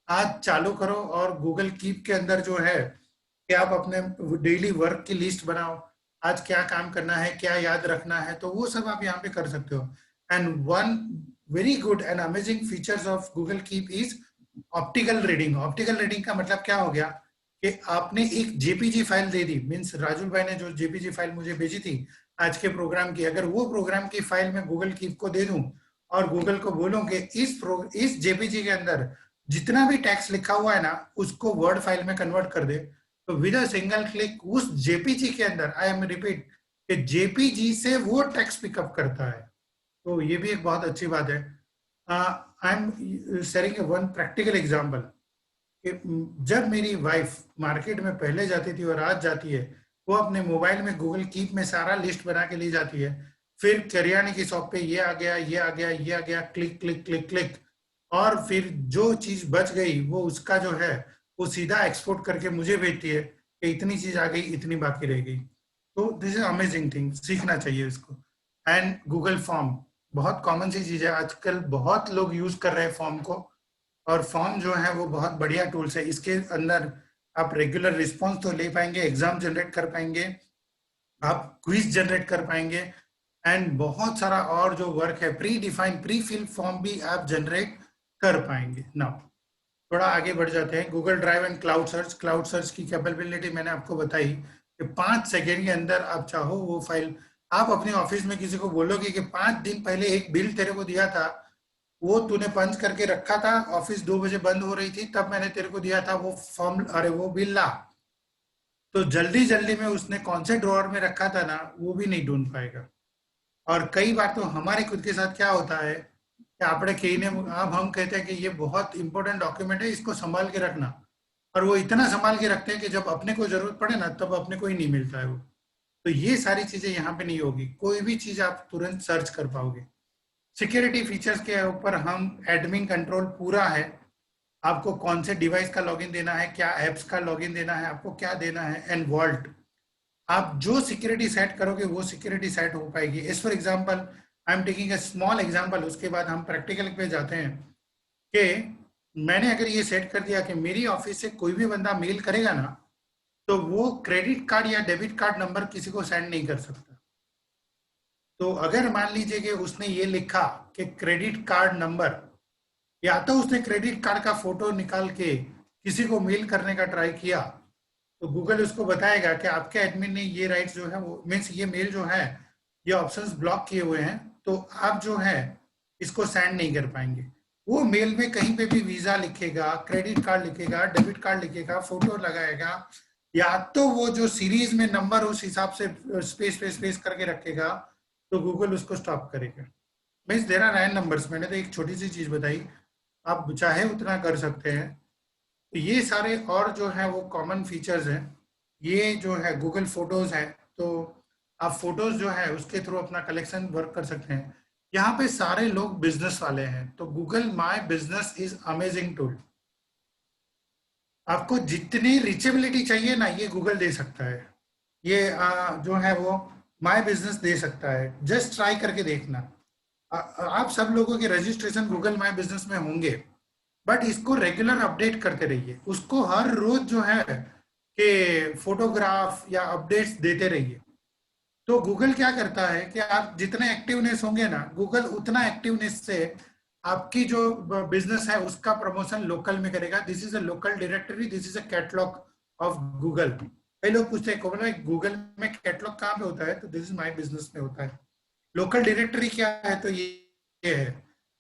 आज चालू करो और गूगल कीप के अंदर जो है कि आप अपने डेली वर्क की लिस्ट बनाओ, आज क्या काम करना है, क्या याद रखना है, तो वो सब आप यहाँ पे कर सकते हो। And one very good and amazing features of Google keep is optical reading. Optical reading का मतलब क्या हो गया कि आपने एक जेपीजी फाइल दे दी, मीन्स राजुल भाई ने जो जेपीजी फाइल मुझे भेजी थी आज के प्रोग्राम की, अगर वो प्रोग्राम की फाइल मैं गूगल कीप को दे दूं और गूगल को बोलूं कि इस जेपीजी के अंदर जितना भी टेक्स्ट लिखा हुआ है ना उसको वर्ड फाइल में कन्वर्ट कर दे, तो विद अ सिंगल क्लिक उस जेपीजी के अंदर, आई एम रिपीट, कि जेपीजी से वो टेक्स्ट पिकअप करता है। तो ये भी एक बहुत अच्छी बात है। I am sharing one practical example कि जब मेरी वाइफ मार्केट में पहले जाती थी और आज जाती है, वो अपने मोबाइल में गूगल कीप में सारा लिस्ट बना के ले जाती है। फिर करियाने की शॉप पे ये आ गया, ये आ गया, ये आ गया, क्लिक क्लिक क्लिक क्लिक, और फिर जो चीज बच गई वो उसका जो है वो सीधा एक्सपोर्ट करके मुझे भेजती है कि इतनी चीज आ गई, इतनी बाकी रह गई। तो दिस इज अमेजिंग थिंग, सीखना चाहिए इसको। एंड गूगल फॉर्म बहुत कॉमन सी चीज है, आजकल बहुत लोग यूज कर रहे हैं फॉर्म को। और फॉर्म जो है वो बहुत बढ़िया टूल्स है, इसके अंदर आप रेगुलर रिस्पॉन्स तो ले पाएंगे, एग्जाम जनरेट कर पाएंगे, आप क्विज जनरेट कर पाएंगे, एंड बहुत सारा और जो वर्क है, predefined prefill form भी आप जनरेट कर पाएंगे। नाउ थोड़ा आगे बढ़ जाते हैं। Google drive and cloud search, cloud search की कैपेबिलिटी मैंने आपको बताई कि 5 सेकेंड के अंदर आप चाहो वो फाइल, आप अपने ऑफिस में किसी को बोलोगे कि 5 दिन पहले एक बिल तेरे को दिया था, वो तूने पंच करके रखा था, ऑफिस 2 बजे बंद हो रही थी तब मैंने तेरे को दिया था वो फॉर्म, अरे वो बिल ला। तो जल्दी जल्दी में उसने कौन से ड्रॉअर में रखा था ना, वो भी नहीं ढूंढ पाएगा। और कई बार तो हमारे खुद के साथ क्या होता है कि आपने कहीं ने, अब हम कहते हैं कि ये बहुत इंपॉर्टेंट डॉक्यूमेंट है, इसको संभाल के रखना, और वो इतना संभाल के रखते हैं कि जब अपने को जरूरत पड़े ना तब अपने को ही नहीं मिलता है वो। तो ये सारी चीजें यहाँ पे नहीं होगी, कोई भी चीज आप तुरंत सर्च कर पाओगे। सिक्योरिटी फीचर्स के ऊपर हम एडमिन कंट्रोल पूरा है, आपको कौन से डिवाइस का लॉगिन देना है, क्या एप्स का लॉगिन देना है, आपको क्या देना है, एंड वॉल्ट, आप जो सिक्योरिटी सेट करोगे वो सिक्योरिटी सेट हो पाएगी। इस for example I am taking a small example, उसके बाद हम प्रैक्टिकल पे जाते हैं कि मैंने अगर ये सेट कर दिया कि मेरी ऑफिस से कोई भी बंदा मेल करेगा ना, तो वो क्रेडिट कार्ड या डेबिट कार्ड नंबर किसी को सेंड नहीं कर सकता। तो अगर मान लीजिए कि उसने ये लिखा कि क्रेडिट कार्ड नंबर, या तो उसने क्रेडिट कार्ड का फोटो निकाल के किसी को मेल करने का ट्राई किया, तो गूगल उसको बताएगा कि आपके एडमिन ने ये राइट्स जो है वो मीन्स ये मेल जो है ये ऑप्शंस ब्लॉक किए हुए हैं, तो आप जो है इसको सेंड नहीं कर पाएंगे। वो मेल में कहीं पे भी वीजा लिखेगा, क्रेडिट कार्ड लिखेगा, डेबिट कार्ड लिखेगा, फोटो लगाएगा, या तो वो जो सीरीज में नंबर उस हिसाब से स्पेस पे स्पेस करके रखेगा, तो गूगल उसको स्टॉप करेगा। मीन्स देर आर 9 नंबर्स, मैंने तो एक छोटी सी चीज बताई, आप चाहे उतना कर सकते हैं। तो ये सारे और जो है वो कॉमन फीचर्स हैं। ये जो है गूगल फोटोज है, तो आप फोटोज जो है उसके थ्रू अपना कलेक्शन वर्क कर सकते हैं। यहाँ पे सारे लोग बिजनेस वाले हैं, तो Google my business is amazing tool. आपको जितनी रीचेबिलिटी चाहिए ना ये गूगल दे सकता है, ये जो है वो माई बिजनेस दे सकता है, जस्ट ट्राई करके देखना। आप सब लोगों के रजिस्ट्रेशन गूगल माई बिजनेस में होंगे, बट इसको रेगुलर अपडेट करते रहिए, उसको हर रोज जो है कि फोटोग्राफ या अपडेट्स देते रहिए। तो गूगल क्या करता है कि आप जितने एक्टिवनेस होंगे ना, गूगल उतना एक्टिवनेस से आपकी जो बिजनेस है उसका प्रमोशन लोकल में करेगा। This is a local directory, this is a catalogue of Google. कई लोग पूछते हैं गूगल में कैटलॉग कहाँ पे होता है, तो दिस इज माई बिजनेस में होता है। लोकल डायरेक्टरी क्या है, तो ये है,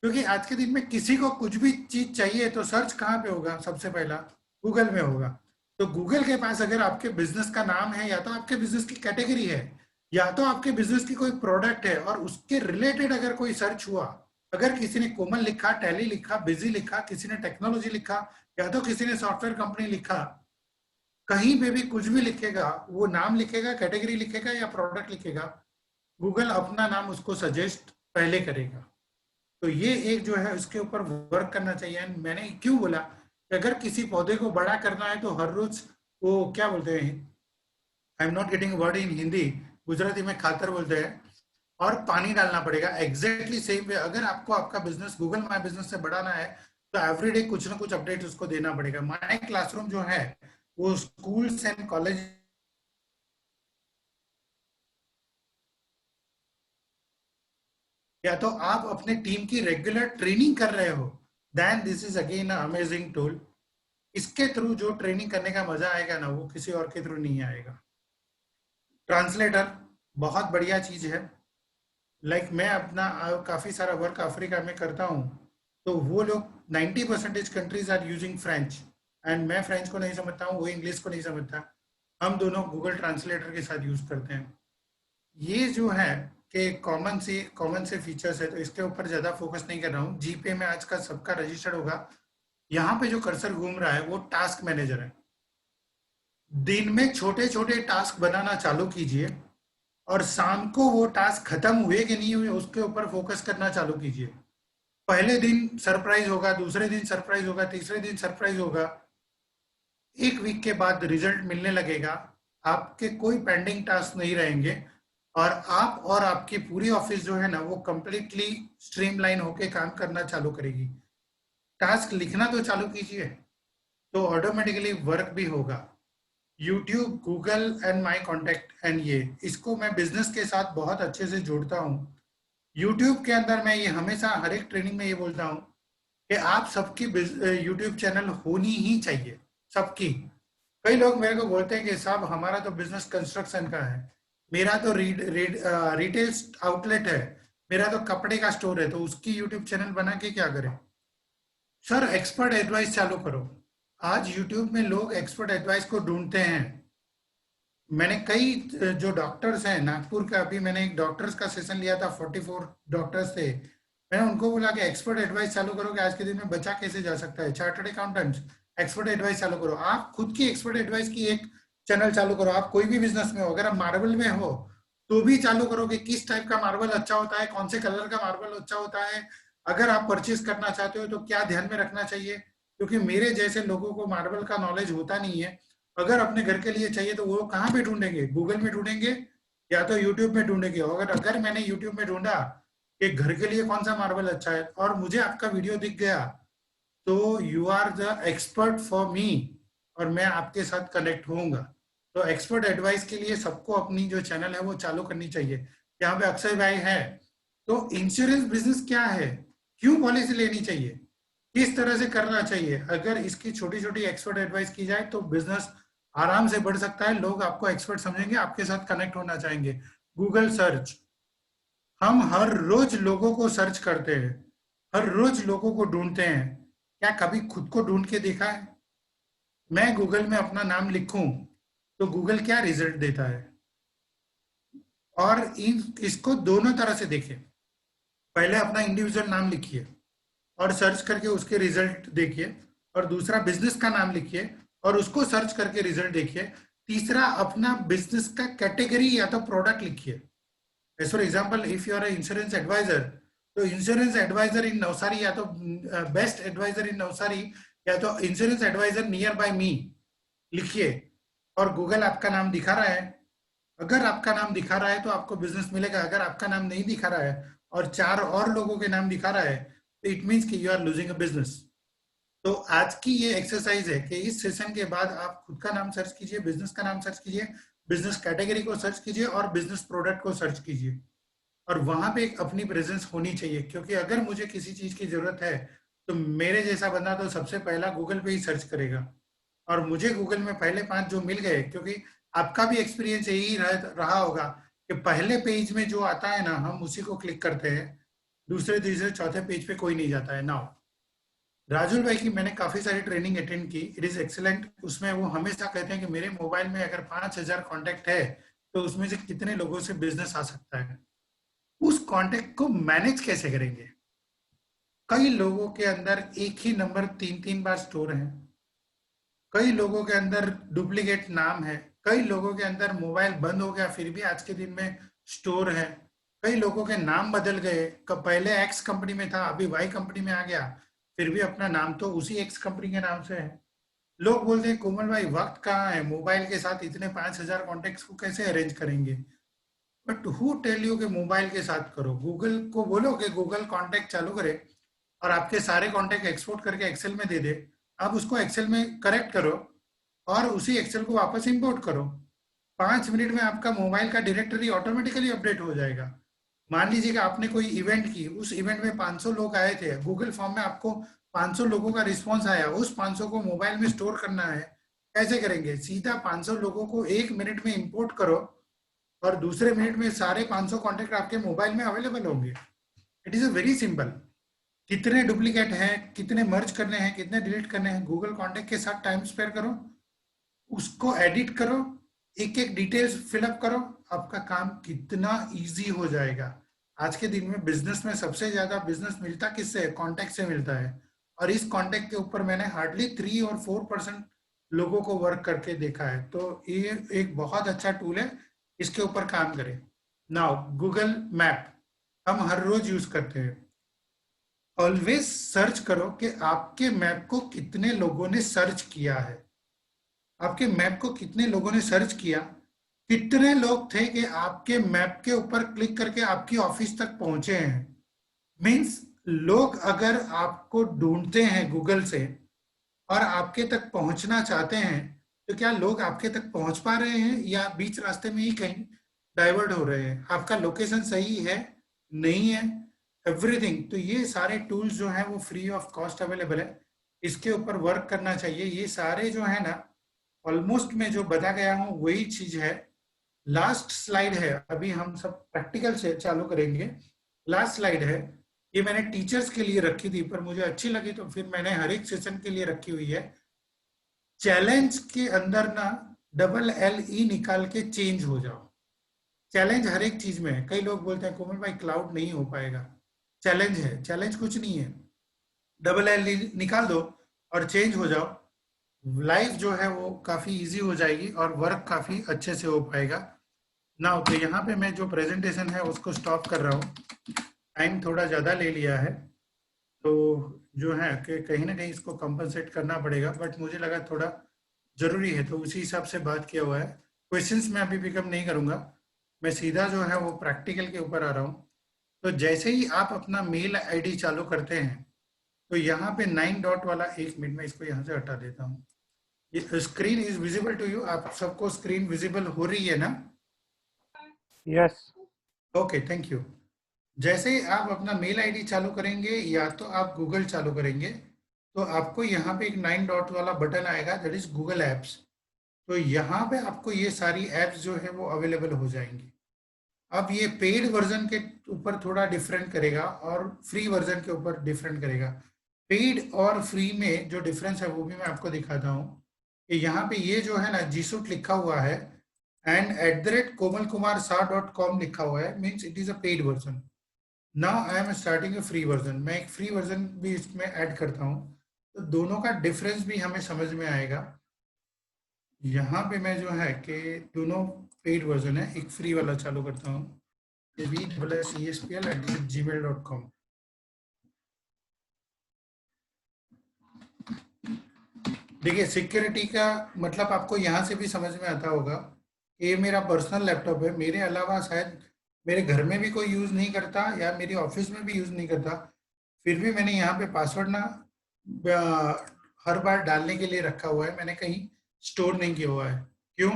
क्योंकि आज के दिन में किसी को कुछ भी चीज चाहिए तो सर्च कहाँ पे होगा, सबसे पहला गूगल में होगा। तो गूगल के पास अगर आपके बिजनेस का नाम है, या तो आपके बिजनेस की कैटेगरी है, या तो आपके बिजनेस की कोई प्रोडक्ट है, और उसके रिलेटेड अगर कोई सर्च हुआ, अगर किसी ने कोमल लिखा, टैली लिखा, बिजी लिखा, किसी ने टेक्नोलॉजी लिखा, या तो किसी ने सॉफ्टवेयर कंपनी लिखा, कहीं पे भी कुछ भी लिखेगा, वो नाम लिखेगा, कैटेगरी लिखेगा या प्रोडक्ट लिखेगा, गूगल अपना नाम उसको सजेस्ट पहले करेगा। तो ये एक जो है उसके ऊपर वर्क करना चाहिए। मैंने क्यों बोला कि अगर किसी पौधे को बड़ा करना है तो हर रोज वो क्या बोलते हैं, I am not getting word in Hindi, Gujarati में खातर बोलते हैं, और पानी डालना पड़ेगा। एग्जैक्टली सेम वे अगर आपको आपका बिजनेस गूगल माई बिजनेस से बढ़ाना है, तो एवरीडे कुछ ना कुछ अपडेट उसको देना पड़ेगा। माई क्लासरूम जो है वो स्कूल्स एंड कॉलेज, या तो आप अपने टीम की रेगुलर ट्रेनिंग कर रहे हो, then this is again amazing tool. इसके थ्रू जो ट्रेनिंग करने का मजा आएगा ना वो किसी और के थ्रू नहीं आएगा। ट्रांसलेटर बहुत बढ़िया चीज है। मैं अपना काफी सारा वर्क अफ्रीका में करता हूँ, तो वो लोग 90% countries are using French, and मैं फ्रेंच को नहीं समझता हूँ, वो इंग्लिश को नहीं समझता, हम दोनों गूगल ट्रांसलेटर के साथ यूज करते हैं। ये जो है कि कॉमन से फीचर्स है, तो इसके ऊपर ज्यादा फोकस नहीं कर रहा हूँ। जीपे में आज का सबका रजिस्टर्ड होगा। यहाँ पे जो कर्सर घूम रहा है वो टास्क मैनेजर है। दिन में छोटे छोटे टास्क बनाना चालू कीजिए, और शाम को वो टास्क खत्म हुए कि नहीं हुए उसके ऊपर फोकस करना चालू कीजिए। पहले दिन सरप्राइज होगा, दूसरे दिन सरप्राइज होगा, तीसरे दिन सरप्राइज होगा, एक वीक के बाद रिजल्ट मिलने लगेगा, आपके कोई पेंडिंग टास्क नहीं रहेंगे, और आप और आपकी पूरी ऑफिस जो है ना वो कंप्लीटली स्ट्रीमलाइन होके काम करना चालू करेगी। टास्क लिखना तो चालू कीजिए, तो ऑटोमेटिकली वर्क भी होगा। YouTube, Google and my contact and ये इसको मैं बिजनेस के साथ बहुत अच्छे से जोड़ता हूँ। यूट्यूब के अंदर मैं ये हमेशा हर एक ट्रेनिंग में ये बोलता हूँ कि आप सबकी यूट्यूब चैनल होनी ही चाहिए, सबकी। कई लोग मेरे को बोलते हैं कि साहब हमारा तो बिजनेस कंस्ट्रक्शन का है, मेरा तो रिटेल आउटलेट है, मेरा तो कपड़े का स्टोर है, तो उसकी यूट्यूब चैनल बना के क्या करें? सर एक्सपर्ट एडवाइस चालू करो। आज यूट्यूब में लोग एक्सपर्ट एडवाइस को ढूंढते हैं। मैंने कई जो डॉक्टर्स हैं नागपुर का, अभी मैंने एक डॉक्टर्स का सेशन लिया था, 44 डॉक्टर्स थे। मैंने उनको बोला कि एक्सपर्ट एडवाइस चालू करो कि आज के दिन में बचा कैसे जा सकता है। चार्टर्ड अकाउंटेंट्स, एक्सपर्ट एडवाइस चालू करो। आप खुद की एक्सपर्ट एडवाइस की एक चैनल चालू करो। आप कोई भी बिजनेस में हो, अगर आप मार्बल में हो तो भी चालू करो कि किस टाइप का मार्बल अच्छा होता है, कौन से कलर का मार्बल अच्छा होता है, अगर आप परचेज करना चाहते हो तो क्या ध्यान में रखना चाहिए। क्योंकि मेरे जैसे लोगों को मार्बल का नॉलेज होता नहीं है। अगर अपने घर के लिए चाहिए तो वो कहाँ पे ढूंढेंगे? गूगल में ढूंढेंगे या तो यूट्यूब में ढूंढेंगे। अगर अगर मैंने यूट्यूब में ढूंढा कि घर के लिए कौन सा मार्बल अच्छा है और मुझे आपका वीडियो दिख गया, तो you are the expert for me, और मैं आपके साथ कनेक्ट होऊंगा। तो एक्सपर्ट एडवाइस के लिए सबको अपनी जो चैनल है वो चालू करनी चाहिए। यहाँ पे अक्षय भाई है, तो इंश्योरेंस बिजनेस क्या है, क्यों पॉलिसी लेनी चाहिए, किस तरह से करना चाहिए, अगर इसकी छोटी छोटी एक्सपर्ट एडवाइस की जाए तो बिजनेस आराम से बढ़ सकता है। लोग आपको एक्सपर्ट समझेंगे, आपके साथ कनेक्ट होना चाहेंगे। गूगल सर्च, हम हर रोज लोगों को सर्च करते हैं, हर रोज लोगों को ढूंढते हैं। क्या कभी खुद को ढूंढ के देखा है? मैं गूगल में अपना नाम लिखूं तो गूगल क्या रिजल्ट देता है? और इन इसको दोनों तरह से देखें। पहले अपना इंडिविजुअल नाम लिखिए और सर्च करके उसके रिजल्ट देखिए, और दूसरा बिजनेस का नाम लिखिए और उसको सर्च करके रिजल्ट देखिए। तीसरा अपना बिजनेस का कैटेगरी या तो प्रोडक्ट लिखिए। As for example, if you are insurance advisor, तो इंश्योरेंस एडवाइजर इन नवसारी, या तो बेस्ट एडवाइजर इन नवसारी, या तो insurance advisor nearby me लिखिए, और गूगल आपका नाम दिखा रहा है। अगर आपका नाम दिखा रहा है तो आपको बिजनेस मिलेगा। अगर आपका नाम नहीं दिखा रहा है और चार और लोगों के नाम दिखा रहा है, तो इट मीन्स कि you are losing a business. तो आज की ये एक्सरसाइज है कि इस सेशन के बाद आप खुद का नाम सर्च कीजिए, बिजनेस का नाम सर्च कीजिए, बिजनेस कैटेगरी को सर्च कीजिए और बिजनेस प्रोडक्ट को सर्च कीजिए, और वहां पे एक अपनी प्रेजेंस होनी चाहिए। क्योंकि अगर मुझे किसी चीज की जरूरत है तो मेरे जैसा बंदा तो सबसे पहला गूगल पे ही सर्च करेगा, और मुझे गूगल में पहले 5 जो मिल गए, क्योंकि आपका भी एक्सपीरियंस यही रहा होगा कि पहले पेज में जो आता है ना हम उसी को क्लिक करते हैं, दूसरे तीसरे चौथे पेज पे कोई नहीं जाता है। नाउ राजुल भाई की मैंने काफी सारी ट्रेनिंग अटेंड की, इट इज एक्सेलेंट। उसमें वो हमेशा कहते हैं कि मेरे मोबाइल में अगर 5,000 कॉन्टेक्ट है तो उसमें से कितने लोगों से बिजनेस आ सकता है, उस कॉन्टेक्ट को मैनेज कैसे करेंगे। कई लोगों के अंदर एक ही नंबर 3-3 बार स्टोर है, कई लोगों के अंदर डुप्लीकेट नाम है, कई लोगों के अंदर मोबाइल बंद हो गया फिर भी आज के दिन में स्टोर है, कई लोगों के नाम बदल गए, पहले एक्स कंपनी में था अभी वाई कंपनी में आ गया, फिर भी अपना नाम तो उसी एक्स कंपनी के नाम से है। लोग बोलते हैं कोमल भाई वक्त कहाँ है, मोबाइल के साथ इतने 5,000 कॉन्टेक्ट्स को कैसे अरेंज करेंगे? बट हु टेल यू कि मोबाइल के साथ करो? गूगल को बोलो कि गूगल कॉन्टेक्ट चालू करे और आपके सारे कॉन्टेक्ट एक्सपोर्ट करके एक्सेल में दे दे। आप उसको एक्सेल में करेक्ट करो और उसी एक्सेल को वापस इंपोर्ट करो। 5 मिनट में आपका मोबाइल का डायरेक्टरी ऑटोमेटिकली अपडेट हो जाएगा। मान लीजिए कि आपने कोई इवेंट की, उस इवेंट में 500 लोग आए थे, गूगल फॉर्म में आपको 500 लोगों का रिस्पॉन्स आया, उस 500 को मोबाइल में स्टोर करना है। कैसे करेंगे? सीधा 500 लोगों को 1 मिनट में इंपोर्ट करो और दूसरे मिनट में सारे 500 कॉन्टेक्ट आपके मोबाइल में अवेलेबल होंगे। It is a very simple. कितने डुप्लीकेट हैं, कितने मर्ज करने हैं, कितने डिलीट करने हैं, गूगल कॉन्टेक्ट के साथ टाइम स्पेयर करो, उसको एडिट करो, एक एक डिटेल्स फिलअप करो, आपका काम कितना इजी हो जाएगा। आज के दिन में बिजनेस में सबसे ज्यादा बिजनेस मिलता किससे है? कॉन्टेक्ट से मिलता है। और इस कॉन्टेक्ट के ऊपर मैंने हार्डली 3 और 4% लोगों को वर्क करके देखा है। तो ये एक बहुत अच्छा टूल है, इसके ऊपर काम करें। नाउ गूगल मैप हम हर रोज यूज करते हैं, ऑलवेज सर्च करो कि आपके मैप को कितने लोगों ने सर्च किया है, आपके मैप को कितने लोगों ने सर्च किया, कितने लोग थे कि आपके मैप के ऊपर क्लिक करके आपकी ऑफिस तक पहुंचे हैं। मीन्स लोग अगर आपको ढूंढते हैं गूगल से और आपके तक पहुंचना चाहते हैं, तो क्या लोग आपके तक पहुंच पा रहे हैं या बीच रास्ते में ही कहीं डाइवर्ट हो रहे हैं, आपका लोकेशन सही है नहीं है, एवरीथिंग। तो ये सारे टूल्स जो हैं वो फ्री ऑफ कॉस्ट अवेलेबल है, इसके ऊपर वर्क करना चाहिए। ये सारे जो है ना, ऑलमोस्ट मैं जो बता गया हूँ वही चीज है। लास्ट स्लाइड है, अभी हम सब प्रैक्टिकल से चालू करेंगे। लास्ट स्लाइड है, ये मैंने टीचर्स के लिए रखी थी पर मुझे अच्छी लगी तो फिर मैंने हर एक सेशन के लिए रखी हुई है। चैलेंज के अंदर ना LLE निकाल के चेंज हो जाओ। चैलेंज हर एक चीज में है। कई लोग बोलते हैं कोमल भाई क्लाउड नहीं हो पाएगा, चैलेंज है। चैलेंज कुछ नहीं है, LLE निकाल दो और चेंज हो जाओ। लाइफ जो है वो काफी इजी हो जाएगी और वर्क काफी अच्छे से हो पाएगा ना। तो यहाँ पे मैं जो प्रेजेंटेशन है उसको स्टॉप कर रहा हूँ, टाइम थोड़ा ज़्यादा ले लिया है, तो जो है कि कहीं ना कहीं इसको कंपनसेट करना पड़ेगा, बट मुझे लगा थोड़ा ज़रूरी है तो उसी हिसाब से बात किया हुआ है। क्वेश्चंस मैं अभी पिकअप नहीं करूँगा, मैं सीधा जो है वो प्रैक्टिकल के ऊपर आ रहा हूँ। तो जैसे ही आप अपना मेल आईडी चालू करते हैं तो यहाँ पे 9 डॉट वाला, 1 मिनट में इसको यहाँ से हटा देता हूँ। ये screen is visible to you, आप सबको स्क्रीन विजिबल हो रही है ना? यस। Okay, thank you. जैसे ही आप अपना मेल आईडी चालू करेंगे या तो आप गूगल चालू करेंगे तो आपको यहाँ पे एक 9 डॉट वाला बटन आएगा, दैट इज गूगल एप्स। तो यहाँ पे आपको ये सारी एप्स जो है वो अवेलेबल हो जाएंगी। अब ये पेड वर्जन के ऊपर थोड़ा डिफरेंट करेगा और फ्री वर्जन के ऊपर डिफरेंट करेगा। पेड और फ्री में जो डिफरेंस है वो भी मैं आपको दिखाता हूँ कि यहाँ पे ये जो है ना जीसूट लिखा हुआ है एंड @komalkumar.sa.com लिखा हुआ है, means it is a paid version. Now I am starting A free version. मैं एक फ्री वर्जन भी इसमें ऐड करता हूँ, तो दोनों का डिफरेंस भी हमें समझ में आएगा। यहाँ पे मैं जो है कि दोनों पेड वर्जन है, एक फ्री वाला चालू करता हूँ, vespl@gmail.com। देखिए सिक्योरिटी का मतलब आपको यहाँ से भी समझ में आता होगा कि ये मेरा पर्सनल लैपटॉप है, मेरे अलावा शायद मेरे घर में भी कोई यूज़ नहीं करता या मेरी ऑफिस में भी यूज़ नहीं करता, फिर भी मैंने यहाँ पे पासवर्ड ना हर बार डालने के लिए रखा हुआ है, मैंने कहीं स्टोर नहीं किया हुआ है। क्यों?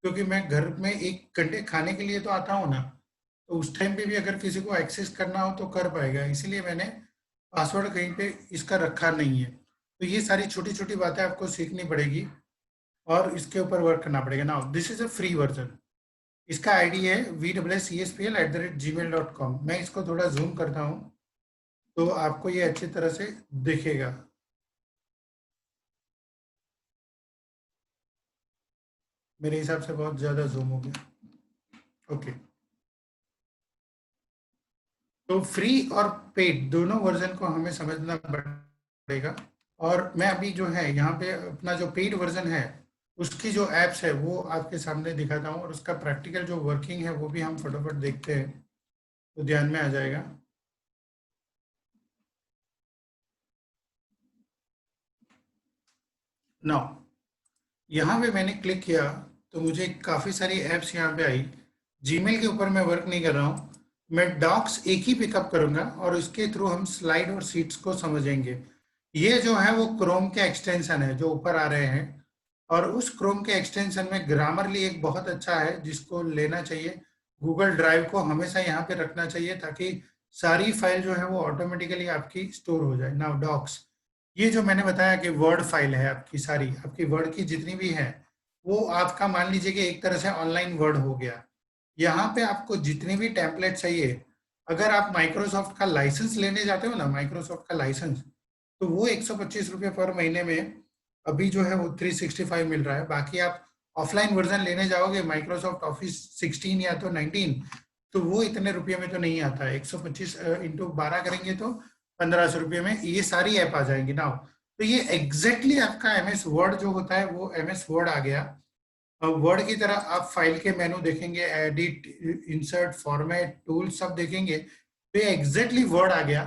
क्योंकि मैं घर में 1 घंटे खाने के लिए तो आता हूँ ना, तो उस टाइम पे भी अगर किसी को एक्सेस करना हो तो कर पाएगा, इसीलिए मैंने पासवर्ड कहीं पे इसका रखा नहीं है। तो ये सारी छोटी छोटी बातें आपको सीखनी पड़ेगी और इसके ऊपर वर्क करना पड़ेगा। Now this is a free version, इसका आईडी है vespl@gmail.com। मैं इसको थोड़ा जूम करता हूँ तो आपको ये अच्छी तरह से दिखेगा। मेरे हिसाब से बहुत ज़्यादा जूम हो गया। ओके, तो फ्री और पेड दोनों वर्जन को हमें समझना पड़ेगा। और मैं अभी जो है यहाँ पे अपना जो पेड वर्जन है उसकी जो एप्स है वो आपके सामने दिखाता हूँ और उसका प्रैक्टिकल जो वर्किंग है वो भी हम फटाफट देखते हैं तो ध्यान में आ जाएगा। नाउ यहाँ पे मैंने क्लिक किया तो मुझे काफ़ी सारी एप्स यहाँ पे आई। जीमेल के ऊपर मैं वर्क नहीं कर रहा हूँ, मैं डॉक्स एक ही पिकअप करूंगा और इसके थ्रू हम स्लाइड और सीट्स को समझेंगे। ये जो है वो क्रोम के एक्सटेंशन है जो ऊपर आ रहे हैं, और उस क्रोम के एक्सटेंशन में ग्रामरली एक बहुत अच्छा है जिसको लेना चाहिए। गूगल ड्राइव को हमेशा यहाँ पे रखना चाहिए ताकि सारी फाइल जो है वो ऑटोमेटिकली आपकी स्टोर हो जाए। नाउ डॉक्स, ये जो मैंने बताया कि वर्ड फाइल है आपकी, सारी आपकी वर्ड की जितनी भी है वो आपका मान लीजिए कि एक तरह से ऑनलाइन वर्ड हो गया। यहाँ पे आपको जितने भी टेम्पलेट चाहिए, अगर आप माइक्रोसॉफ्ट का लाइसेंस लेने जाते हो ना, माइक्रोसॉफ्ट का लाइसेंस, तो वो 125 रुपये पर महीने में अभी जो है वो 365 मिल रहा है। बाकी आप ऑफलाइन वर्जन लेने जाओगे माइक्रोसॉफ्ट ऑफिस 16 या तो 19, तो वो इतने रुपये में तो नहीं आता है। 125 इंटू 12 करेंगे तो 1500 रुपये में ये सारी ऐप आ जाएंगी। नाउ तो ये एग्जैक्टली आपका MS वर्ड जो होता है वो MS वर्ड आ गया। वर्ड की तरह आप फाइल के मेनू देखेंगे, एडिट, इंसर्ट, फॉर्मेट, टूल सब देखेंगे, तो ये एग्जैक्टली वर्ड आ गया।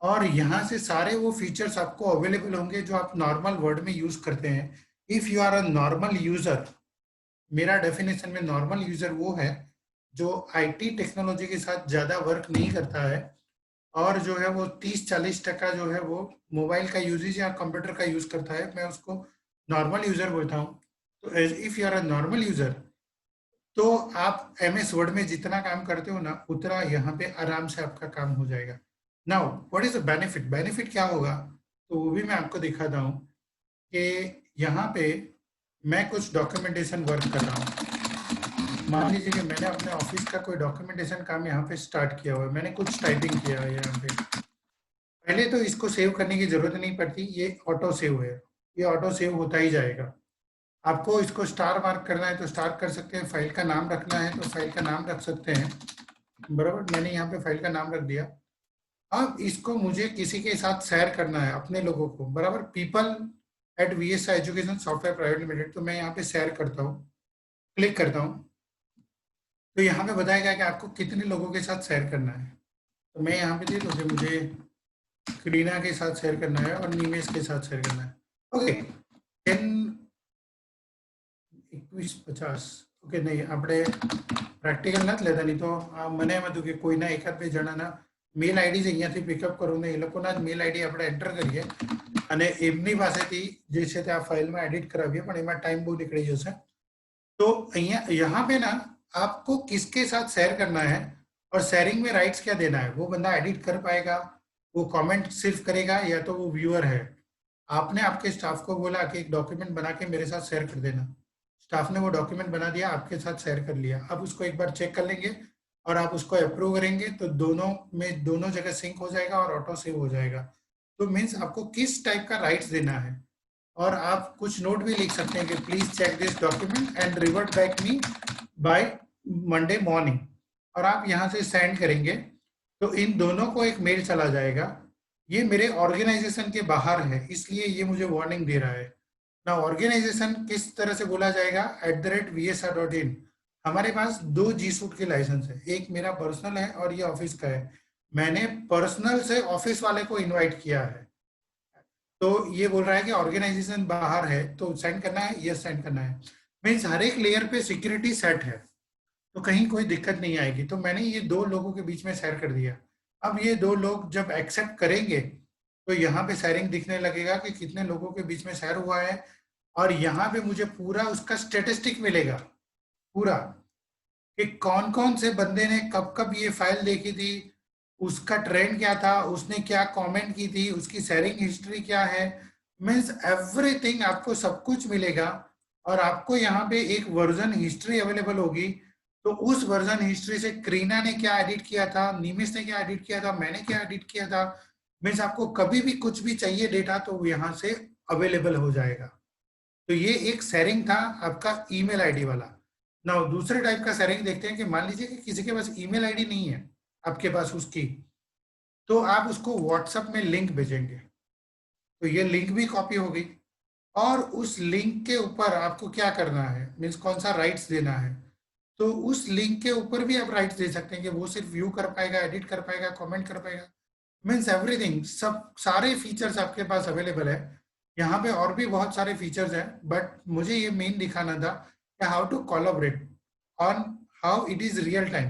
और यहाँ से सारे वो फीचर्स आपको अवेलेबल होंगे जो आप नॉर्मल वर्ड में यूज करते हैं। If you are a normal user, मेरा डेफिनेशन में नॉर्मल यूजर वो है जो आईटी टेक्नोलॉजी के साथ ज्यादा वर्क नहीं करता है और जो है वो 30-40% जो है वो मोबाइल का यूजेज या कंप्यूटर का यूज करता है, मैं उसको नॉर्मल यूजर बोलता हूँ। तो if you are a normal user, तो आप एमएस वर्ड में जितना काम करते हो ना उतना यहाँ पे आराम से आपका काम हो जाएगा। Now what is the benefit, benefit क्या होगा, तो वो भी मैं आपको दिखाता हूँ कि यहाँ पे मैं कुछ डॉक्यूमेंटेशन वर्क कर रहा हूँ। मान लीजिए कि मैंने अपने ऑफिस का कोई डॉक्यूमेंटेशन काम यहाँ पे स्टार्ट किया हुआ है, मैंने कुछ टाइपिंग किया है यहाँ पे। पहले तो इसको सेव करने की जरूरत नहीं पड़ती, ये ऑटो सेव है, ये ऑटो सेव होता ही जाएगा। आपको इसको स्टार मार्क करना है तो स्टार कर सकते हैं, फाइल का नाम रखना है तो फाइल का नाम रख सकते हैं, बराबर। मैंने यहाँ पे फाइल का नाम रख दिया। अब इसको मुझे किसी के साथ शेयर करना है, अपने लोगों को, बराबर। people@VSI education software private limited, तो मैं यहाँ पे शेयर करता हूँ, क्लिक करता हूँ, तो यहाँ पे बताएगा कि आपको कितने लोगों के साथ शेयर करना है। तो मैं यहाँ पे दे दूँ कि मुझे करीना के साथ शेयर करना है और निमेश के साथ शेयर करना है। ओके, 10-21-50 ઓકે નહીં આપણે પ્રેક્ટિકલ નથી લેતા, નહીં તો મને એમ હતું કે કોઈના એકાદ બે જણાના મેલ આઈડી જ અહીંયાથી પિકઅપ કરું ને એ લોકોના જ મેલ આઈડી આપણે એન્ટર કરીએ અને એમની પાસેથી જે છે તે આ ફાઇલમાં એડિટ કરાવીએ, પણ એમાં ટાઈમ બહુ નીકળી જશે। तो यहाँ पे ना आपको किसके साथ शेयर करना है और शेयरिंग में राइट्स क्या देना है, वो बंदा एडिट कर पाएगा, वो कमेंट सिर्फ करेगा या तो वो व्यूअर है। आपने आपके स्टाफ को बोला कि एक डॉक्यूमेंट बना के मेरे साथ शेयर कर देना, स्टाफ ने वो डॉक्यूमेंट बना दिया, आपके साथ शेयर कर लिया। अब उसको एक बार चेक कर लेंगे और आप उसको अप्रूव करेंगे तो दोनों में दोनों जगह सिंक हो जाएगा और ऑटो सेव हो जाएगा। तो मीन्स आपको किस टाइप का राइट्स देना है, और आप कुछ नोट भी लिख सकते हैं कि please check this document and revert back me by Monday morning, और आप यहाँ से सेंड करेंगे तो इन दोनों को एक मेल चला जाएगा। ये मेरे ऑर्गेनाइजेशन के बाहर है इसलिए ये मुझे वार्निंग दे रहा है ना। ऑर्गेनाइजेशन किस तरह से बोला जाएगा, @vsr.in। हमारे पास 2 जी सूट के लाइसेंस है, एक मेरा पर्सनल है और ये ऑफिस का है। मैंने पर्सनल से ऑफिस वाले को इनवाइट किया है, तो ये बोल रहा है कि ऑर्गेनाइजेशन बाहर है तो सेंड करना है, यस सेंड करना है। मीन्स हर एक लेयर पे सिक्योरिटी सेट है तो कहीं कोई दिक्कत नहीं आएगी। तो मैंने ये 2 लोगों के बीच में शेयर कर दिया। अब ये 2 लोग जब एक्सेप्ट करेंगे तो यहाँ पे शेयरिंग दिखने लगेगा कि कितने लोगों के बीच में शेयर हुआ है, और यहाँ पे मुझे पूरा उसका स्टेटिस्टिक मिलेगा, पूरा कि कौन कौन से बंदे ने कब कब ये फाइल देखी थी, उसका ट्रेंड क्या था, उसने क्या कमेंट की थी, उसकी शेयरिंग हिस्ट्री क्या है। मीन्स एवरीथिंग आपको सब कुछ मिलेगा, और आपको यहाँ पे एक वर्जन हिस्ट्री अवेलेबल होगी। तो उस वर्जन हिस्ट्री से करीना ने क्या एडिट किया था, निमिष ने क्या एडिट किया था, मैंने क्या एडिट किया था, मीन्स आपको कभी भी कुछ भी चाहिए डेटा तो वो यहाँ से अवेलेबल हो जाएगा। तो ये एक शेयरिंग था आपका ईमेल आईडी वाला। ना दूसरे टाइप का शेयरिंग देखते हैं कि मान लीजिए कि किसी के पास ईमेल आईडी नहीं है आपके पास उसकी, तो आप उसको व्हाट्सएप में लिंक भेजेंगे, तो ये लिंक भी कॉपी हो गई, और उस लिंक के ऊपर आपको क्या करना है, मीन्स कौन सा राइट्स देना है। तो उस लिंक के ऊपर भी आप राइट्स दे सकते हैं कि वो सिर्फ व्यू कर पाएगा, एडिट कर पाएगा, कमेंट कर पाएगा। मीन्स एवरीथिंग, सब सारे फीचर्स आपके पास अवेलेबल है। यहाँ पे और भी बहुत सारे फीचर्स हैं, बट मुझे ये मेन दिखाना था कि how to collaborate on how it is real time.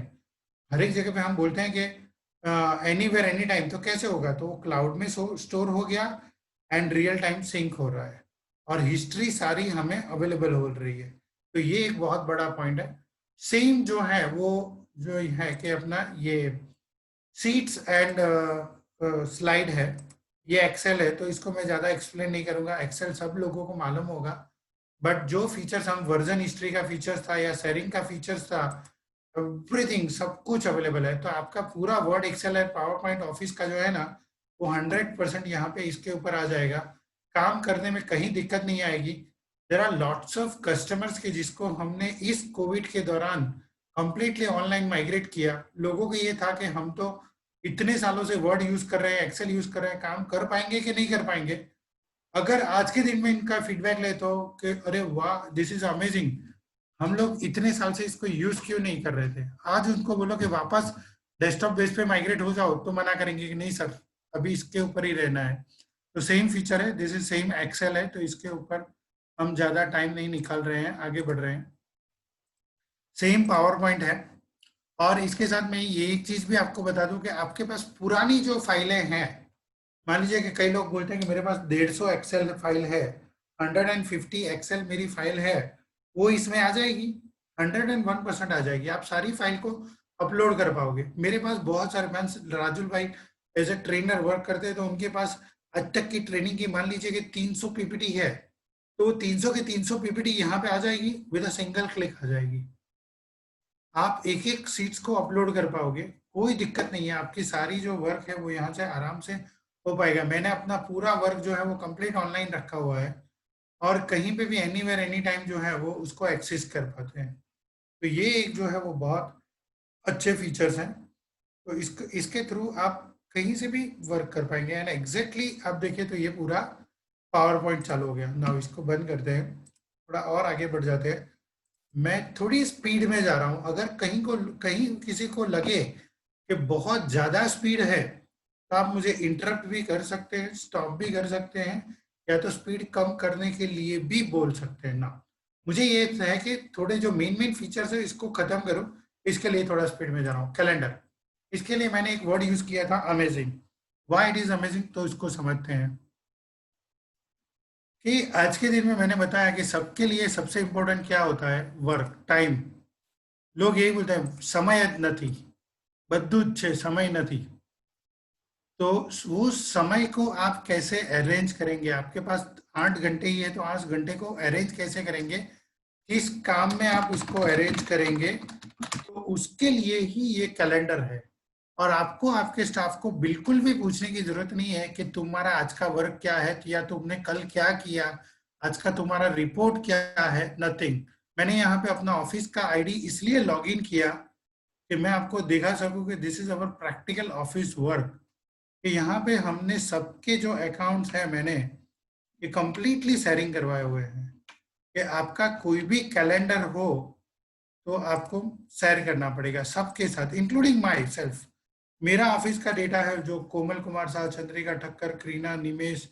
हर एक जगह पे हम बोलते हैं कि एनीवेयर एनी टाइम, तो कैसे होगा, तो वो क्लाउड में स्टोर हो गया एंड रियल टाइम सिंक हो रहा है, और हिस्ट्री सारी हमें अवेलेबल हो रही है। तो ये एक बहुत बड़ा पॉइंट है। सेम जो है वो जो है कि अपना ये सीट्स एंड स्लाइड है, ये एक्सेल है, तो इसको मैं ज़्यादा एक्सप्लेन नहीं करूँगा, एक्सेल सब लोगों को मालूम होगा। बट जो फीचर्स हम वर्जन हिस्ट्री का फीचर्स था या शेयरिंग का फीचर्स था, एवरीथिंग सब कुछ अवेलेबल है। तो आपका पूरा वर्ड, एक्सेल है, पावर पॉइंट, ऑफिस का जो है ना वो 100% यहाँ पे इसके ऊपर आ जाएगा। काम करने में कहीं दिक्कत नहीं आएगी। There are lots of customers के जिसको हमने इस कोविड के दौरान कंप्लीटली ऑनलाइन माइग्रेट किया। लोगों को ये था कि हम तो इतने सालों से वर्ड यूज कर रहे हैं, एक्सेल यूज कर रहे हैं, काम कर पाएंगे कि नहीं कर पाएंगे। अगर आज के दिन में इनका फीडबैक ले तो कि अरे वाह दिस इज अमेजिंग, हम लोग इतने साल से इसको यूज क्यों नहीं कर रहे थे। आज उनको बोलो कि वापस डेस्कटॉप बेस पे माइग्रेट हो जाओ तो मना करेंगे कि नहीं सर, अभी इसके ऊपर ही रहना है। तो सेम फीचर है, दिस इज सेम एक्सेल है, तो इसके ऊपर हम ज़्यादा टाइम नहीं निकाल रहे हैं, आगे बढ़ रहे हैं। सेम पावर पॉइंट है। और इसके साथ मैं ये एक चीज़ भी आपको बता दूं कि आपके पास पुरानी जो फाइलें हैं, मान लीजिए कि कई लोग बोलते हैं कि मेरे पास 150 एक्सेल फाइल है, 150 एक्सेल मेरी फाइल है, वो इसमें आ जाएगी, 101% आ जाएगी, आप सारी फाइल को अपलोड कर पाओगे। मेरे पास बहुत सारे फ्रेंड्स, राजुल भाई एज ए ट्रेनर वर्क करते हैं, तो उनके पास आज तक की ट्रेनिंग की मान लीजिए कि 300 पीपीटी है, तो 300 की 300 पीपीटी यहाँ पे आ जाएगी, विद अ सिंगल क्लिक आ जाएगी। आप एक एक सीट्स को अपलोड कर पाओगे, कोई दिक्कत नहीं है, आपकी सारी जो वर्क है वो यहाँ से आराम से हो पाएगा। मैंने अपना पूरा वर्क जो है वो कंप्लीट ऑनलाइन रखा हुआ है, और कहीं पे भी एनीवेयर एनी टाइम जो है वो उसको एक्सेस कर पाते हैं। तो ये एक जो है वो बहुत अच्छे फीचर्स हैं। तो इसके थ्रू आप कहीं से भी वर्क कर पाएंगे, एंड एग्जैक्टली आप देखिए तो ये पूरा पावर पॉइंट चालू हो गया। नाउ इसको बंद करते हैं, थोड़ा और आगे बढ़ जाते हैं। मैं थोड़ी स्पीड में जा रहा हूं, अगर कहीं किसी को लगे कि बहुत ज्यादा स्पीड है, तो आप मुझे इंटरप्ट भी कर सकते हैं, स्टॉप भी कर सकते हैं, या तो स्पीड कम करने के लिए भी बोल सकते हैं ना। मुझे ये है कि थोड़े जो मेन मेन फीचर्स है इसको खत्म करो, इसके लिए थोड़ा स्पीड में जा रहा हूँ। कैलेंडर, इसके लिए मैंने एक वर्ड यूज किया था, amazing. Why it is amazing, तो इसको समझते हैं कि आज के दिन में मैंने बताया कि सबके लिए सबसे इंपॉर्टेंट क्या होता है, वर्क टाइम। लोग यही बोलते हैं समय નથી, બધું જ છે समय નથી। तो वो समय को आप कैसे अरेंज करेंगे, आपके पास 8 घंटे ही है, तो 8 घंटे को अरेंज कैसे करेंगे, किस काम में आप उसको अरेंज करेंगे, तो उसके लिए ही ये कैलेंडर है। और आपको आपके स्टाफ को बिल्कुल भी पूछने की जरूरत नहीं है कि तुम्हारा आज का वर्क क्या है, या तुमने कल क्या किया, आज का तुम्हारा रिपोर्ट क्या है, नथिंग। मैंने यहाँ पे अपना ऑफिस का आईडी इसलिए लॉग इन किया कि मैं आपको दिखा सकूं कि this is our practical office work, कि यहाँ पे हमने सबके जो अकाउंट्स हैं मैंने ये कंप्लीटली शेयरिंग करवाए हुए हैं, कि आपका कोई भी कैलेंडर हो तो आपको शेयर करना पड़ेगा सबके साथ, इंक्लूडिंग माई सेल्फ। मेरा ऑफिस का डेटा है जो कोमल कुमार साह, चंद्रिका ठक्कर, करीना, निमेश,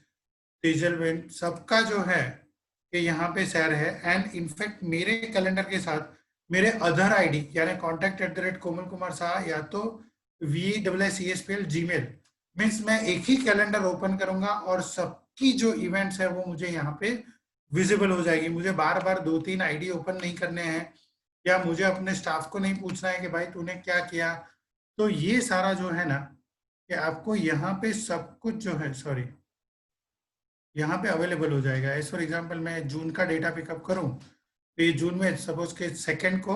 तेजल बेन, सबका जो है कि यहाँ पे शेयर है। एंड इनफैक्ट मेरे कैलेंडर के साथ मेरे अदर आईडी यानी contact@कोमल कुमार शाह या तो VSESPL जीमेल, मीन्स मैं एक ही कैलेंडर ओपन करूंगा और सबकी जो इवेंट्स है वो मुझे यहाँ पे विजिबल हो जाएगी। मुझे बार बार 2-3 आईडी ओपन नहीं करने हैं, या मुझे अपने स्टाफ को नहीं पूछना है कि भाई तूने क्या किया। तो ये सारा जो है ना कि आपको यहाँ पे सब कुछ जो है, सॉरी, यहाँ पे अवेलेबल हो जाएगा। एज फॉर एग्जाम्पल मैं जून का डेटा पिकअप करूँ, तो ये जून में सपोज के 2 को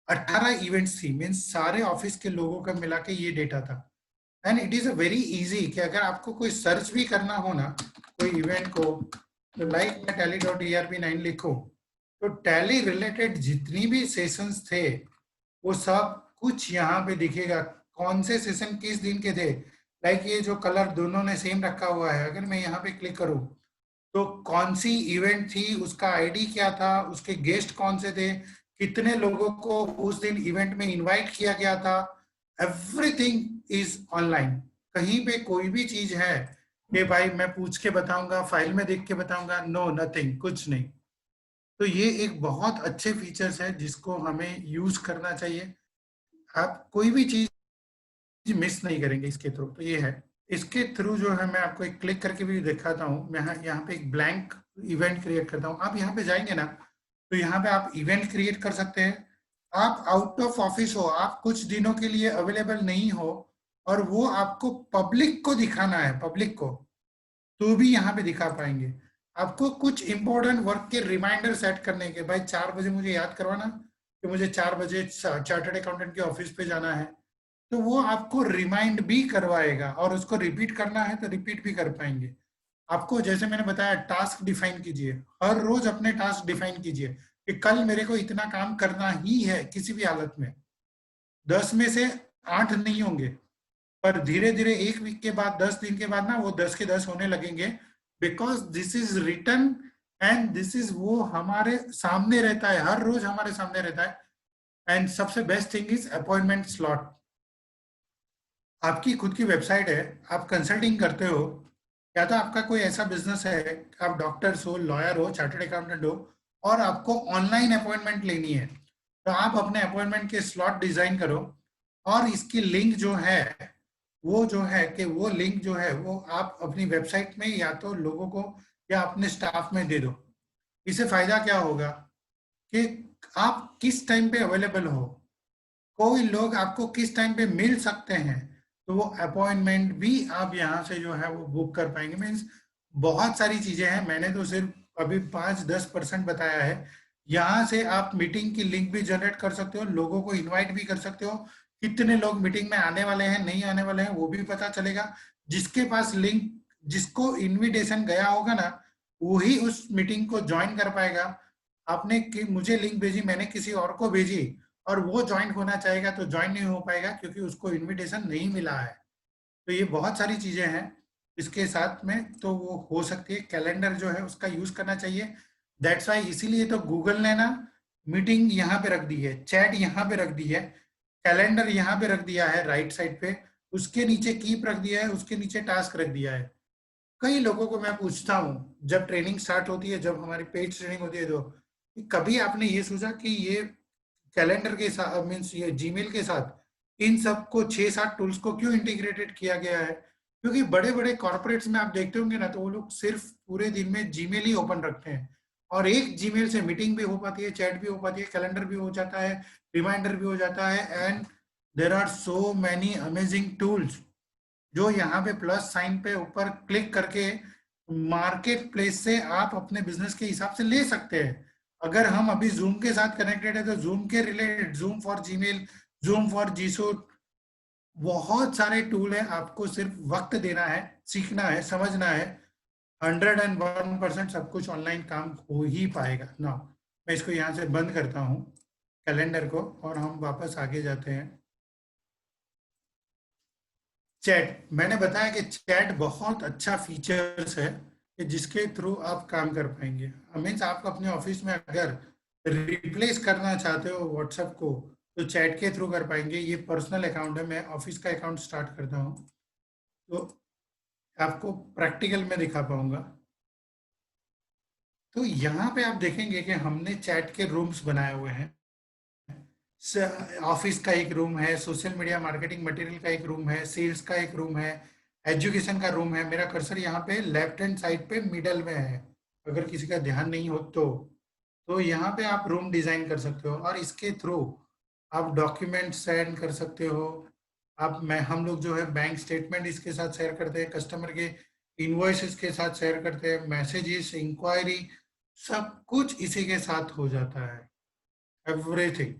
18 इवेंट्स थी, मीन्स सारे ऑफिस के लोगों का मिला के ये डेटा था। And it is a very easy कि अगर आपको कोई सर्च भी करना हो ना कोई इवेंट को, तो लाइक मैं tally.erp9 लिखूं, तो टैली रिलेटेड जितनी भी सेशंस थे वो सब कुछ यहाँ पे दिखेगा, कौन से सेशन किस दिन के थे। लाइक ये जो कलर दोनों ने सेम रखा हुआ है, अगर मैं यहाँ पे क्लिक करूँ तो कौन सी इवेंट थी, उसका आईडी क्या था, उसके गेस्ट कौन से थे, कितने लोगों को उस दिन इवेंट में इनवाइट किया गया था, एवरीथिंग इज ऑनलाइन। कहीं पे कोई भी चीज है कि भाई मैं पूछ के बताऊंगा, फाइल में देख के बताऊंगा, नो नथिंग, कुछ नहीं। तो ये एक बहुत अच्छे फीचर्स है जिसको हमें यूज करना चाहिए। आप कोई भी चीज मिस नहीं करेंगे इसके थ्रू, तो ये है। इसके थ्रू जो है मैं आपको एक क्लिक करके भी दिखाता हूँ। मैं यहाँ पे एक ब्लैंक इवेंट क्रिएट करता हूँ। आप यहाँ पे जाएंगे ना, तो यहाँ पे आप इवेंट क्रिएट कर सकते हैं। आप आउट ऑफ ऑफिस हो, आप कुछ दिनों के लिए अवेलेबल नहीं हो, और वो आपको पब्लिक को दिखाना है, पब्लिक को, तो भी यहाँ पे दिखा पाएंगे। आपको कुछ इंपॉर्टेंट वर्क के रिमाइंडर सेट करने के, भाई 4 बजे मुझे याद करवाना कि मुझे 4 बजे चार्टर्ड अकाउंटेंट के ऑफिस पे जाना है, तो वो आपको रिमाइंड भी करवाएगा, और उसको रिपीट करना है तो रिपीट भी कर पाएंगे। आपको जैसे मैंने बताया, टास्क डिफाइन कीजिए, हर रोज अपने टास्क डिफाइन कीजिए कि कल मेरे को इतना काम करना ही है किसी भी हालत में। 10 में से 8 नहीं होंगे, पर धीरे धीरे 1 वीक के बाद, 10 दिन के बाद ना वो 10 के 10 होने लगेंगे, because this is written, and this is वो हमारे सामने रहता है, हर रोज हमारे सामने रहता है। एंड सबसे best thing is appointment slot. आपकी खुद की वेबसाइट है, आप कंसल्टिंग करते हो, या तो आपका कोई ऐसा बिजनेस है, आप डॉक्टर्स हो, लॉयर हो, चार्टर्ड अकाउंटेंट हो, और आपको ऑनलाइन अपॉइंटमेंट लेनी है, तो आप अपने अपॉइंटमेंट के स्लॉट डिजाइन करो, और इसकी लिंक जो है, वो जो है कि वो लिंक जो है वो आप अपनी वेबसाइट में या तो लोगों को या अपने स्टाफ में दे दो। इससे फायदा क्या होगा कि आप किस टाइम पे अवेलेबल हो, कोई लोग आपको किस टाइम पे मिल सकते हैं, तो वो अपॉइंटमेंट भी आप यहाँ से जो है वो बुक कर पाएंगे। मीन्स बहुत सारी चीजें हैं, मैंने तो सिर्फ अभी 5-10% बताया है। यहाँ से आप मीटिंग की लिंक भी जनरेट कर सकते हो, लोगों को इनवाइट भी कर सकते हो, कितने लोग मीटिंग में आने वाले हैं नहीं आने वाले हैं वो भी पता चलेगा। जिसके पास लिंक, जिसको इनविटेशन गया होगा ना, वही उस मीटिंग को ज्वाइन कर पाएगा। आपने कि मुझे लिंक भेजी, मैंने किसी और को भेजी, और वो ज्वाइन होना चाहेगा तो ज्वाइन नहीं हो पाएगा क्योंकि उसको इनविटेशन नहीं मिला है। तो ये बहुत सारी चीजें हैं इसके साथ में, तो वो हो सकती है। कैलेंडर जो है उसका यूज करना चाहिए। दैट्स वाई, इसीलिए तो गूगल ने ना मीटिंग यहाँ पे रख दी है, चैट यहाँ पे रख दी है, कैलेंडर यहाँ पे रख दिया है राइट साइड पे, उसके नीचे कीप रख दिया है, उसके नीचे टास्क रख दिया है। कई लोगों को मैं पूछता हूँ जब ट्रेनिंग स्टार्ट होती है, जब हमारी पेड ट्रेनिंग होती है, तो कि कभी आपने ये सोचा कि ये कैलेंडर के साथ, मीन्स ये जीमेल के साथ इन सबको 6-7 टूल्स को क्यों इंटीग्रेटेड किया गया है? क्योंकि बड़े बड़े कॉर्पोरेट्स में आप देखते होंगे ना, तो वो लोग सिर्फ पूरे दिन में जीमेल ही ओपन रखते हैं, और एक जीमेल से मीटिंग भी हो पाती है, चैट भी हो पाती है, कैलेंडर भी हो जाता है, रिमाइंडर भी हो जाता है, and there are so many amazing tools जो यहाँ पे प्लस साइन पे ऊपर क्लिक करके मार्केट प्लेस से आप अपने बिजनेस के हिसाब से ले सकते हैं। अगर हम अभी जूम के साथ कनेक्टेड है तो जूम के रिलेटेड, Zoom for Gmail, Zoom for G Suite, बहुत सारे टूल है। आपको सिर्फ वक्त देना है, सीखना है, समझना है। 101% सब कुछ ऑनलाइन काम हो ही पाएगा ना। मैं इसको यहाँ से बंद करता हूँ कैलेंडर को, और हम वापस आगे जाते हैं। चैट, मैंने बताया कि चैट बहुत अच्छा फीचर्स है कि जिसके थ्रू आप काम कर पाएंगे। मीन्स आप अपने ऑफिस में अगर रिप्लेस करना चाहते हो व्हाट्सएप को, तो चैट के थ्रू कर पाएंगे। ये पर्सनल अकाउंट है, मैं ऑफिस का अकाउंट स्टार्ट करता हूँ तो आपको प्रैक्टिकल में दिखा पाऊंगा। तो यहाँ पे आप देखेंगे कि हमने चैट के रूम्स बनाए हुए हैं। ऑफिस का एक रूम है, सोशल मीडिया मार्केटिंग मटेरियल का एक रूम है, सेल्स का एक रूम है, एजुकेशन का रूम है। मेरा कर्सर यहाँ पे लेफ्ट हैंड साइड पे मिडल में है, अगर किसी का ध्यान नहीं हो तो यहाँ पे आप रूम डिजाइन कर सकते हो, और इसके थ्रू आप डॉक्यूमेंट सेंड कर सकते हो। आप, मैं, हम लोग जो है बैंक स्टेटमेंट इसके साथ शेयर करते हैं, कस्टमर के इनवॉइसेस के साथ शेयर करते हैं, मैसेजेस, इंक्वायरी, सब कुछ इसी के साथ हो जाता है, एवरीथिंग।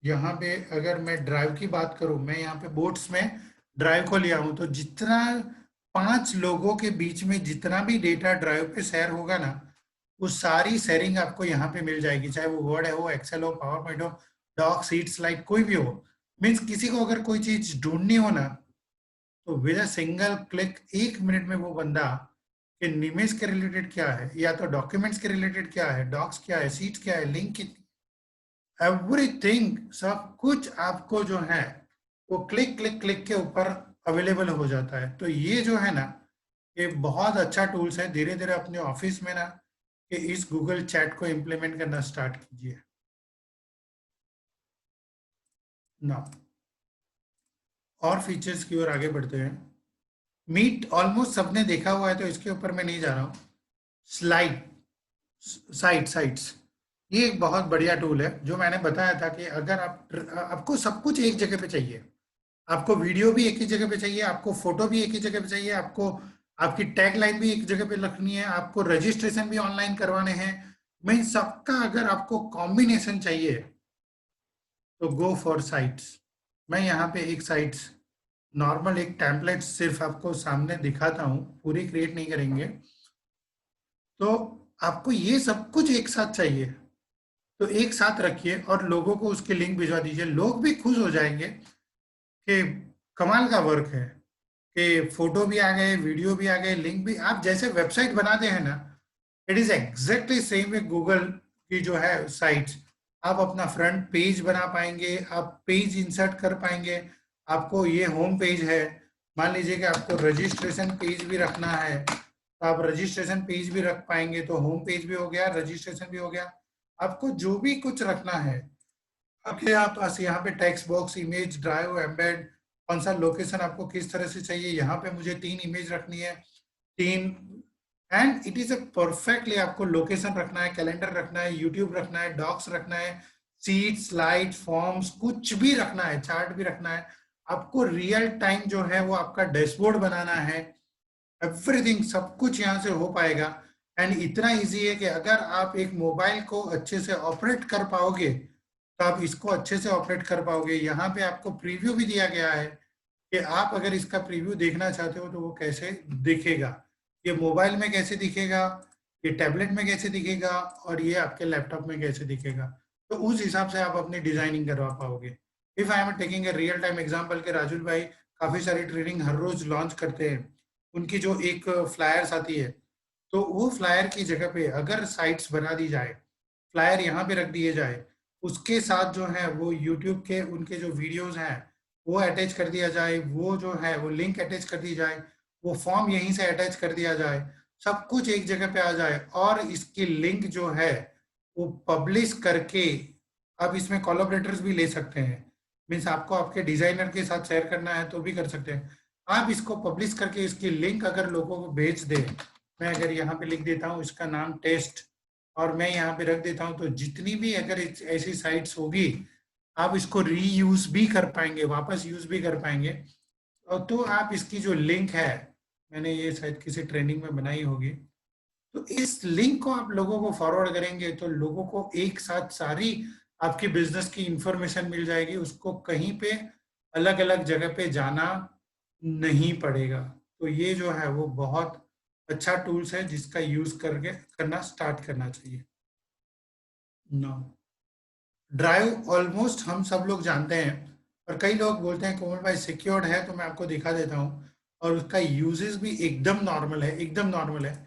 यहाँ पे अगर मैं ड्राइव की बात करूं, मैं यहाँ पे बोट्स में ड्राइव को लिया हूं, तो जितना 5 लोगों के बीच में जितना भी डेटा ड्राइव पे शेयर होगा ना, वो सारी शेयरिंग आपको यहाँ पे मिल जाएगी, चाहे वो वर्ड है, हो एक्सेल हो, पावर पॉइंट हो, डॉक, सीट, स्लाइड, कोई भी हो। मीन्स किसी को अगर कोई चीज ढूंढनी हो ना, तो with a single click 1 minute में वो बंदा कि निमेश के रिलेटेड क्या है, या तो डॉक्यूमेंट्स के रिलेटेड क्या है, डॉक्स क्या है, सीट्स क्या है, लिंक, एवरीथिंग, सब कुछ आपको जो है वो क्लिक क्लिक क्लिक के ऊपर अवेलेबल हो जाता है। तो ये जो है ना, ये बहुत अच्छा टूल्स है। धीरे धीरे अपने ऑफिस में ना कि इस गूगल चैट को इम्प्लीमेंट करना स्टार्ट कीजिए ना। और फीचर्स की ओर आगे बढ़ते हैं। मीट ऑलमोस्ट सबने देखा हुआ है, तो इसके ऊपर मैं नहीं जा रहा हूँ। स्लाइड, साइट्स, ये एक बहुत बढ़िया टूल है। जो मैंने बताया था कि अगर आपको सब कुछ एक जगह पे चाहिए, आपको वीडियो भी एक ही जगह पे चाहिए, आपको फोटो भी एक ही जगह पे चाहिए, आपको आपकी टैग लाइन भी एक जगह पे रखनी है, आपको रजिस्ट्रेशन भी ऑनलाइन करवाने हैं, मैं सबका अगर आपको कॉम्बिनेशन चाहिए तो गो फॉर साइट्स। मैं यहाँ पे एक साइट्स नॉर्मल एक टेम्पलेट सिर्फ आपको सामने दिखाता हूँ, पूरी क्रिएट नहीं करेंगे। तो आपको ये सब कुछ एक साथ चाहिए, तो एक साथ रखिए और लोगों को उसके लिंक भिजवा दीजिए। लोग भी खुश हो जाएंगे कि कमाल का वर्क है कि फोटो भी आ गए, वीडियो भी आ गए, लिंक भी। आप जैसे वेबसाइट बनाते हैं ना, it is exactly same with Google की जो है साइट्स। आप अपना फ्रंट पेज बना पाएंगे, आप पेज इंसर्ट कर पाएंगे, आपको ये होम पेज है, मान लीजिए कि आपको रजिस्ट्रेशन पेज भी रखना है तो आप रजिस्ट्रेशन पेज भी रख पाएंगे, तो होम पेज भी हो गया, रजिस्ट्रेशन भी हो गया। आपको जो भी कुछ रखना है आपके पास यहाँ पे text box, image, drive, embed, कौन सा लोकेशन आपको किस तरह से चाहिए, यहाँ पे मुझे 3 इमेज रखनी है, 3, and it is a perfectly आपको लोकेशन रखना है, कैलेंडर रखना है, यूट्यूब रखना है, डॉक्स रखना है, सीट, स्लाइड, फॉर्म्स, कुछ भी रखना है, चार्ट भी रखना है। आपको रियल टाइम जो है वो आपका डैशबोर्ड बनाना है, एवरीथिंग सब कुछ यहाँ से हो पाएगा। एंड इतना इजी है कि अगर आप एक मोबाइल को अच्छे से ऑपरेट कर पाओगे तो आप इसको अच्छे से ऑपरेट कर पाओगे। यहाँ पे आपको प्रीव्यू भी दिया गया है कि आप अगर इसका प्रीव्यू देखना चाहते हो तो वो कैसे दिखेगा, ये मोबाइल में कैसे दिखेगा, ये टैबलेट में कैसे दिखेगा, और ये आपके लैपटॉप में कैसे दिखेगा। तो उस हिसाब से आप अपनी डिजाइनिंग करवा पाओगे। If I am taking a real time example के राजुल भाई काफी सारी ट्रेनिंग हर रोज लॉन्च करते हैं, उनकी जो एक फ्लायर्स आती है तो वो फ्लायर की जगह पे अगर साइट्स बना दी जाए, फ्लायर यहाँ पे रख दिए जाए, उसके साथ जो है वो यूट्यूब के उनके जो वीडियोस हैं वो अटैच कर दिया जाए, वो जो है वो लिंक अटैच कर दी जाए, वो फॉर्म यहीं से अटैच कर दिया जाए, सब कुछ एक जगह पे आ जाए, और इसकी लिंक जो है वो पब्लिश करके आप इसमें कोलैबोरेटर्स भी ले सकते हैं। मीन्स आपको आपके डिजाइनर के साथ शेयर करना है तो भी कर सकते हैं। आप इसको पब्लिश करके इसकी लिंक अगर लोगों को भेज दें, मैं अगर यहाँ पे लिख देता हूँ इसका नाम टेस्ट और मैं यहाँ पे रख देता हूँ, तो जितनी भी अगर ऐसी साइट्स होगी आप इसको रीयूज भी कर पाएंगे, वापस यूज भी कर पाएंगे। और तो आप इसकी जो लिंक है, मैंने ये शायद किसी ट्रेनिंग में बनाई होगी, तो इस लिंक को आप लोगों को फॉरवर्ड करेंगे तो लोगों को एक साथ सारी आपकी बिजनेस की इंफॉर्मेशन मिल जाएगी, उसको कहीं पे अलग अलग जगह पे जाना नहीं पड़ेगा। तो ये जो है वो बहुत अच्छा टूल्स है जिसका यूज करके करना स्टार्ट करना चाहिए। नो, ड्राइव ऑलमोस्ट हम सब लोग जानते हैं, और कई लोग बोलते हैं कोमल भाई सिक्योर्ड है, तो मैं आपको दिखा देता हूँ, और उसका यूजेस भी एकदम नॉर्मल है, एकदम नॉर्मल है।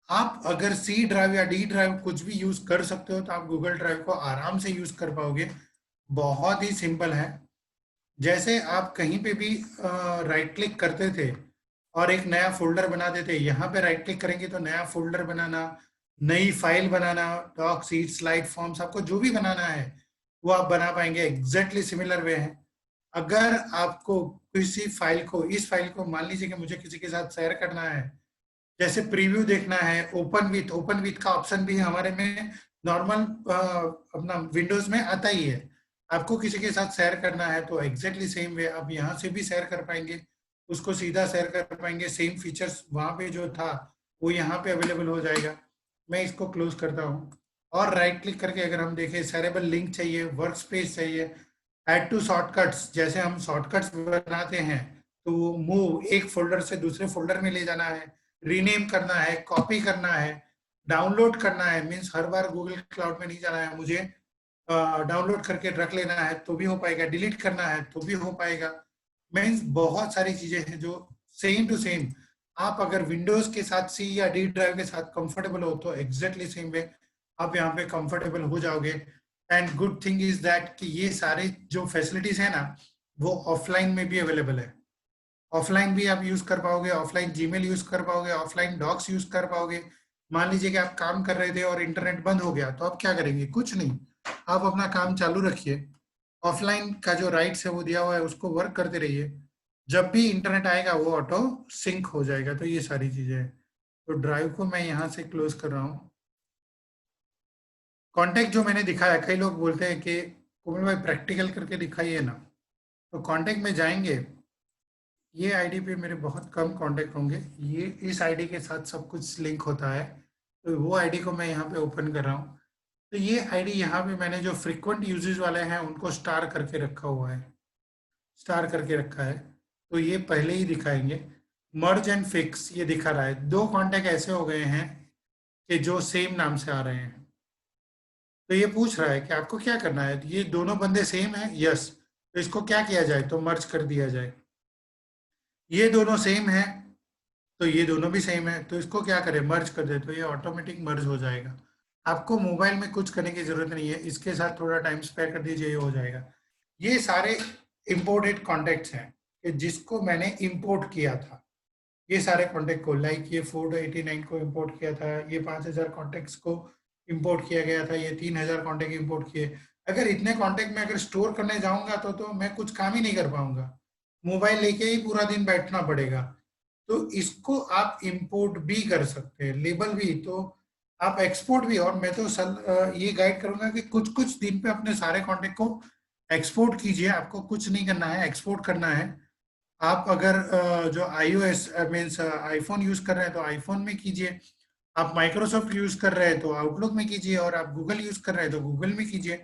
आप अगर सी ड्राइव या डी ड्राइव कुछ भी यूज कर सकते हो तो आप गूगल ड्राइव को आराम से यूज कर पाओगे। बहुत ही सिंपल है। जैसे आप कहीं पे भी राइट क्लिक करते थे और एक नया फोल्डर बना देते, यहाँ पे राइट क्लिक करेंगे तो नया फोल्डर बनाना, नई फाइल बनाना, डॉक, सीट, स्लाइड, फॉर्म्स, आपको जो भी बनाना है वो आप बना पाएंगे। एग्जैक्टली सिमिलर वे है। अगर आपको किसी फाइल को, इस फाइल को मान लीजिए कि मुझे किसी के साथ शेयर करना है, जैसे प्रीव्यू देखना है, ओपन विथ का ऑप्शन भी हमारे में नॉर्मल अपना विंडोज में आता ही है। आपको किसी के साथ शेयर करना है तो एग्जैक्टली सेम वे आप यहाँ से भी शेयर कर पाएंगे, उसको सीधा शेयर कर पाएंगे, सेम फीचर्स वहां पे जो था वो यहाँ पे अवेलेबल हो जाएगा। मैं इसको क्लोज करता हूँ और राइट क्लिक करके अगर हम देखें, शेयरेबल लिंक चाहिए, वर्क स्पेस चाहिए, ऐड टू शॉर्टकट्स, जैसे हम शॉर्टकट्स बनाते हैं तो मूव एक फोल्डर से दूसरे फोल्डर में ले जाना है, रीनेम करना है, कॉपी करना है, डाउनलोड करना है, मीन्स हर बार गूगल क्लाउड में नहीं जाना है मुझे, डाउनलोड करके रख लेना है तो भी हो पाएगा, डिलीट करना है तो भी हो पाएगा। मीन्स बहुत सारी चीजें हैं जो सेम टू सेम आप अगर विंडोज के साथ सी या डी ड्राइव के साथ कंफर्टेबल हो तो एग्जैक्टली सेम वे आप यहाँ पे कंफर्टेबल हो जाओगे। And good thing is that कि ये सारे जो फैसिलिटीज है ना वो ऑफलाइन में भी अवेलेबल है। ऑफलाइन भी आप यूज कर पाओगे, ऑफलाइन जीमेल यूज कर पाओगे, ऑफलाइन डॉक्स यूज कर पाओगे। मान लीजिए कि आप काम कर रहे थे और इंटरनेट बंद हो गया तो आप क्या करेंगे, कुछ नहीं, आप अपना काम चालू रखिए, ऑफलाइन का जो राइट्स है वो दिया हुआ है उसको वर्क करते रहिए, जब भी इंटरनेट आएगा वो ऑटो सिंक हो जाएगा। तो ये सारी चीजें हैं। तो ड्राइव को मैं यहाँ से क्लोज कर रहा हूँ। कॉन्टेक्ट जो मैंने दिखाया, कई लोग बोलते हैं कि कोमल भाई प्रैक्टिकल करके दिखाइए ना, तो कॉन्टेक्ट में जाएंगे, ये आईडी पे मेरे बहुत कम कांटेक्ट होंगे, ये इस आईडी के साथ सब कुछ लिंक होता है, तो वो आईडी को मैं यहाँ पे ओपन कर रहा हूँ। तो ये आईडी यहाँ पे मैंने जो फ्रीक्वेंट यूजेस वाले हैं उनको स्टार करके रखा हुआ है, स्टार करके रखा है, तो ये पहले ही दिखाएंगे। मर्ज एंड फिक्स ये दिखा रहा है, 2 कॉन्टेक्ट ऐसे हो गए हैं कि जो सेम नाम से आ रहे हैं। तो ये पूछ रहा है कि आपको क्या करना है, ये दोनों बंदे सेम है, यस, तो इसको क्या किया जाए, तो मर्ज कर दिया जाए। ये दोनों सेम है तो ये दोनों भी सेम है, तो इसको क्या करें, मर्ज कर दे, तो ये ऑटोमेटिक मर्ज हो जाएगा। आपको मोबाइल में कुछ करने की जरूरत नहीं है, इसके साथ थोड़ा टाइम स्पेयर कर दीजिए, ये हो जाएगा। ये सारे इंपोर्टेड कॉन्टेक्ट्स हैं कि जिसको मैंने इंपोर्ट किया था, ये सारे कॉन्टेक्ट को, लाइक ये 489 को इंपोर्ट किया था, ये 5000 कॉन्टेक्ट्स को इंपोर्ट किया गया था, ये 3000 कॉन्टेक्ट इंपोर्ट किए। अगर इतने कॉन्टेक्ट में अगर स्टोर करने जाऊंगा तो मैं कुछ काम ही नहीं कर पाऊंगा, मोबाइल लेके ही पूरा दिन बैठना पड़ेगा। तो इसको आप इंपोर्ट भी कर सकते हैं, लेबल भी, तो आप एक्सपोर्ट भी। और मैं तो ये गाइड करूंगा कि कुछ कुछ दिन पे अपने सारे कॉन्टेक्ट को एक्सपोर्ट कीजिए। आपको कुछ नहीं करना है, एक्सपोर्ट करना है। आप अगर जो iOS मीन्स आईफोन यूज कर रहे हैं तो आईफोन में कीजिए, आप माइक्रोसॉफ्ट यूज कर रहे हैं तो आउटलुक में कीजिए, और आप गूगल यूज कर रहे हैं तो गूगल में कीजिए।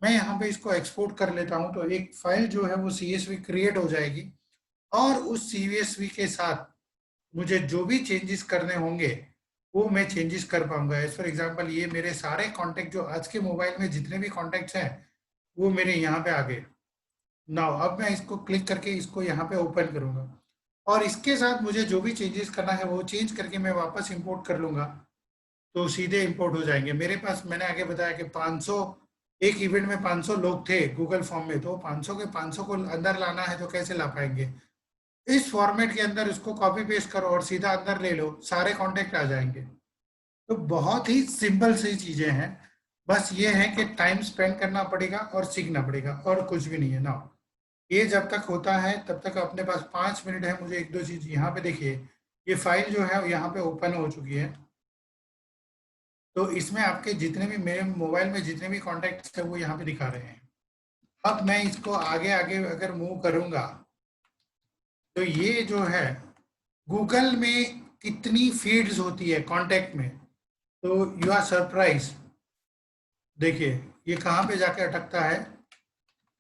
मैं यहाँ पे इसको एक्सपोर्ट कर लेता हूँ, तो एक फाइल जो है वो CSV क्रिएट हो जाएगी, और उस CSV के साथ मुझे जो भी चेंजेस करने होंगे वो मैं चेंजेस कर पाऊंगा। एज फॉर एग्जांपल, ये मेरे सारे कॉन्टेक्ट जो आज के मोबाइल में जितने भी कॉन्टेक्ट्स हैं वो मेरे यहाँ पे आ गए। नाउ अब मैं इसको क्लिक करके इसको यहाँ पे ओपन करूंगा, और इसके साथ मुझे जो भी चेंजेस करना है वो चेंज करके मैं वापस इंपोर्ट कर लूंगा, तो सीधे इंपोर्ट हो जाएंगे मेरे पास। मैंने आगे बताया कि 500, एक इवेंट में 500 लोग थे गूगल फॉर्म में, तो 500 के 500 को अंदर लाना है तो कैसे ला पाएंगे? इस फॉर्मेट के अंदर इसको कॉपी पेस्ट करो और सीधा अंदर ले लो, सारे कॉन्टेक्ट आ जाएंगे। तो बहुत ही सिंपल सी चीजें हैं, बस ये है कि टाइम स्पेंड करना पड़ेगा और सीखना पड़ेगा, और कुछ भी नहीं है ना। ये जब तक होता है तब तक अपने पास 5 मिनट है। मुझे एक दो चीज यहाँ पे देखिए, ये फाइल जो है यहाँ पे ओपन हो चुकी है, तो इसमें आपके जितने भी मेरे मोबाइल में जितने भी कॉन्टेक्ट है वो यहाँ पे दिखा रहे हैं। अब मैं इसको आगे आगे अगर मूव करूंगा तो ये जो है गूगल में कितनी फीड्स होती है कांटेक्ट में, तो यू आर सरप्राइज। देखिए ये कहाँ पे जाके अटकता है,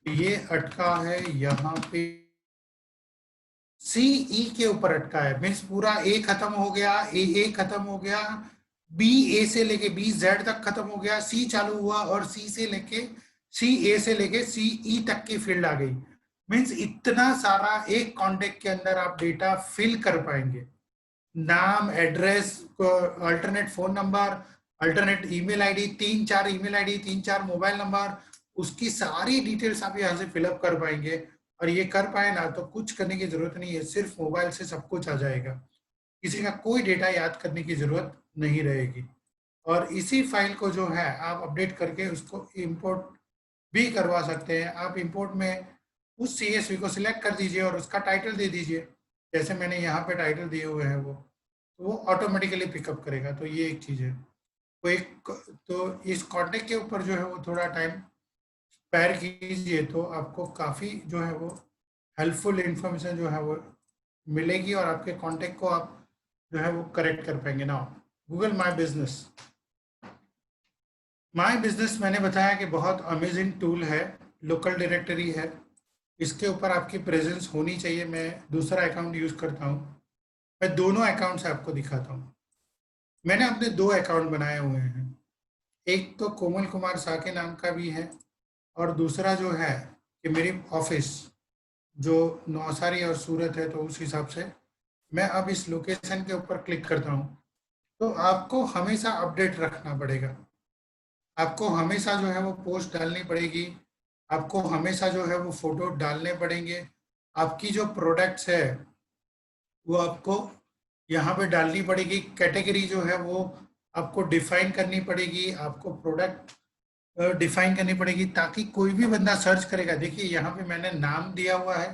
ये अटका है यहाँ पे CE के ऊपर अटका है। मीन्स पूरा A खत्म हो गया, A खत्म हो गया, B A से लेके B Z तक खत्म हो गया, C चालू हुआ, और C से लेके C A से लेके C E तक की फील्ड आ गई। मीन्स इतना सारा एक कॉन्टेक्ट के अंदर आप डेटा फिल कर पाएंगे। नाम, address, alternate phone number, alternate email ID, 3-4 email ID, 3-4 mobile number, उसकी सारी डिटेल्स आप यहाँ से फिलअप कर पाएंगे। और ये कर पाए ना तो कुछ करने की जरूरत नहीं है, सिर्फ मोबाइल से सब कुछ आ जाएगा, किसी का कोई डेटा याद करने की जरूरत नहीं रहेगी। और इसी फाइल को जो है आप अपडेट करके उसको इंपोर्ट भी करवा सकते हैं। आप इंपोर्ट में उस CSV को सिलेक्ट कर दीजिए और उसका टाइटल दे दीजिए, जैसे मैंने यहाँ पे टाइटल दिए हुए हैं वो, तो वो ऑटोमेटिकली पिकअप करेगा। तो ये एक चीज़ है। तो इस कॉन्टेक्ट के ऊपर जो है वो थोड़ा टाइम स्पेयर कीजिए, तो आपको काफ़ी जो है वो हेल्पफुल इंफॉर्मेशन जो है वो मिलेगी, और आपके कॉन्टेक्ट को आप जो है वो करेक्ट कर पाएंगे ना। गूगल माई बिजनेस मैंने बताया कि बहुत अमेजिंग टूल है, लोकल डायरेक्टरी है, इसके ऊपर आपकी प्रेजेंस होनी चाहिए। मैं दूसरा अकाउंट यूज़ करता हूँ, मैं दोनों अकाउंट से आपको दिखाता हूँ। मैंने अपने 2 अकाउंट बनाए हुए हैं, एक तो कोमल कुमार शाह के नाम का भी है, और दूसरा जो है कि मेरी ऑफिस जो नौसारी और सूरत है, तो उस हिसाब से मैं अब इस लोकेशन के ऊपर क्लिक करता हूँ। तो आपको हमेशा अपडेट रखना पड़ेगा, आपको हमेशा जो है वो पोस्ट डालनी पड़ेगी, आपको हमेशा जो है वो फोटो डालने पड़ेंगे। आपकी जो प्रोडक्ट्स है वो आपको यहाँ पे डालनी पड़ेगी, कैटेगरी जो है वो आपको डिफाइन करनी पड़ेगी, आपको प्रोडक्ट डिफाइन करनी पड़ेगी, ताकि कोई भी बंदा सर्च करेगा। देखिए यहाँ पे मैंने नाम दिया हुआ है,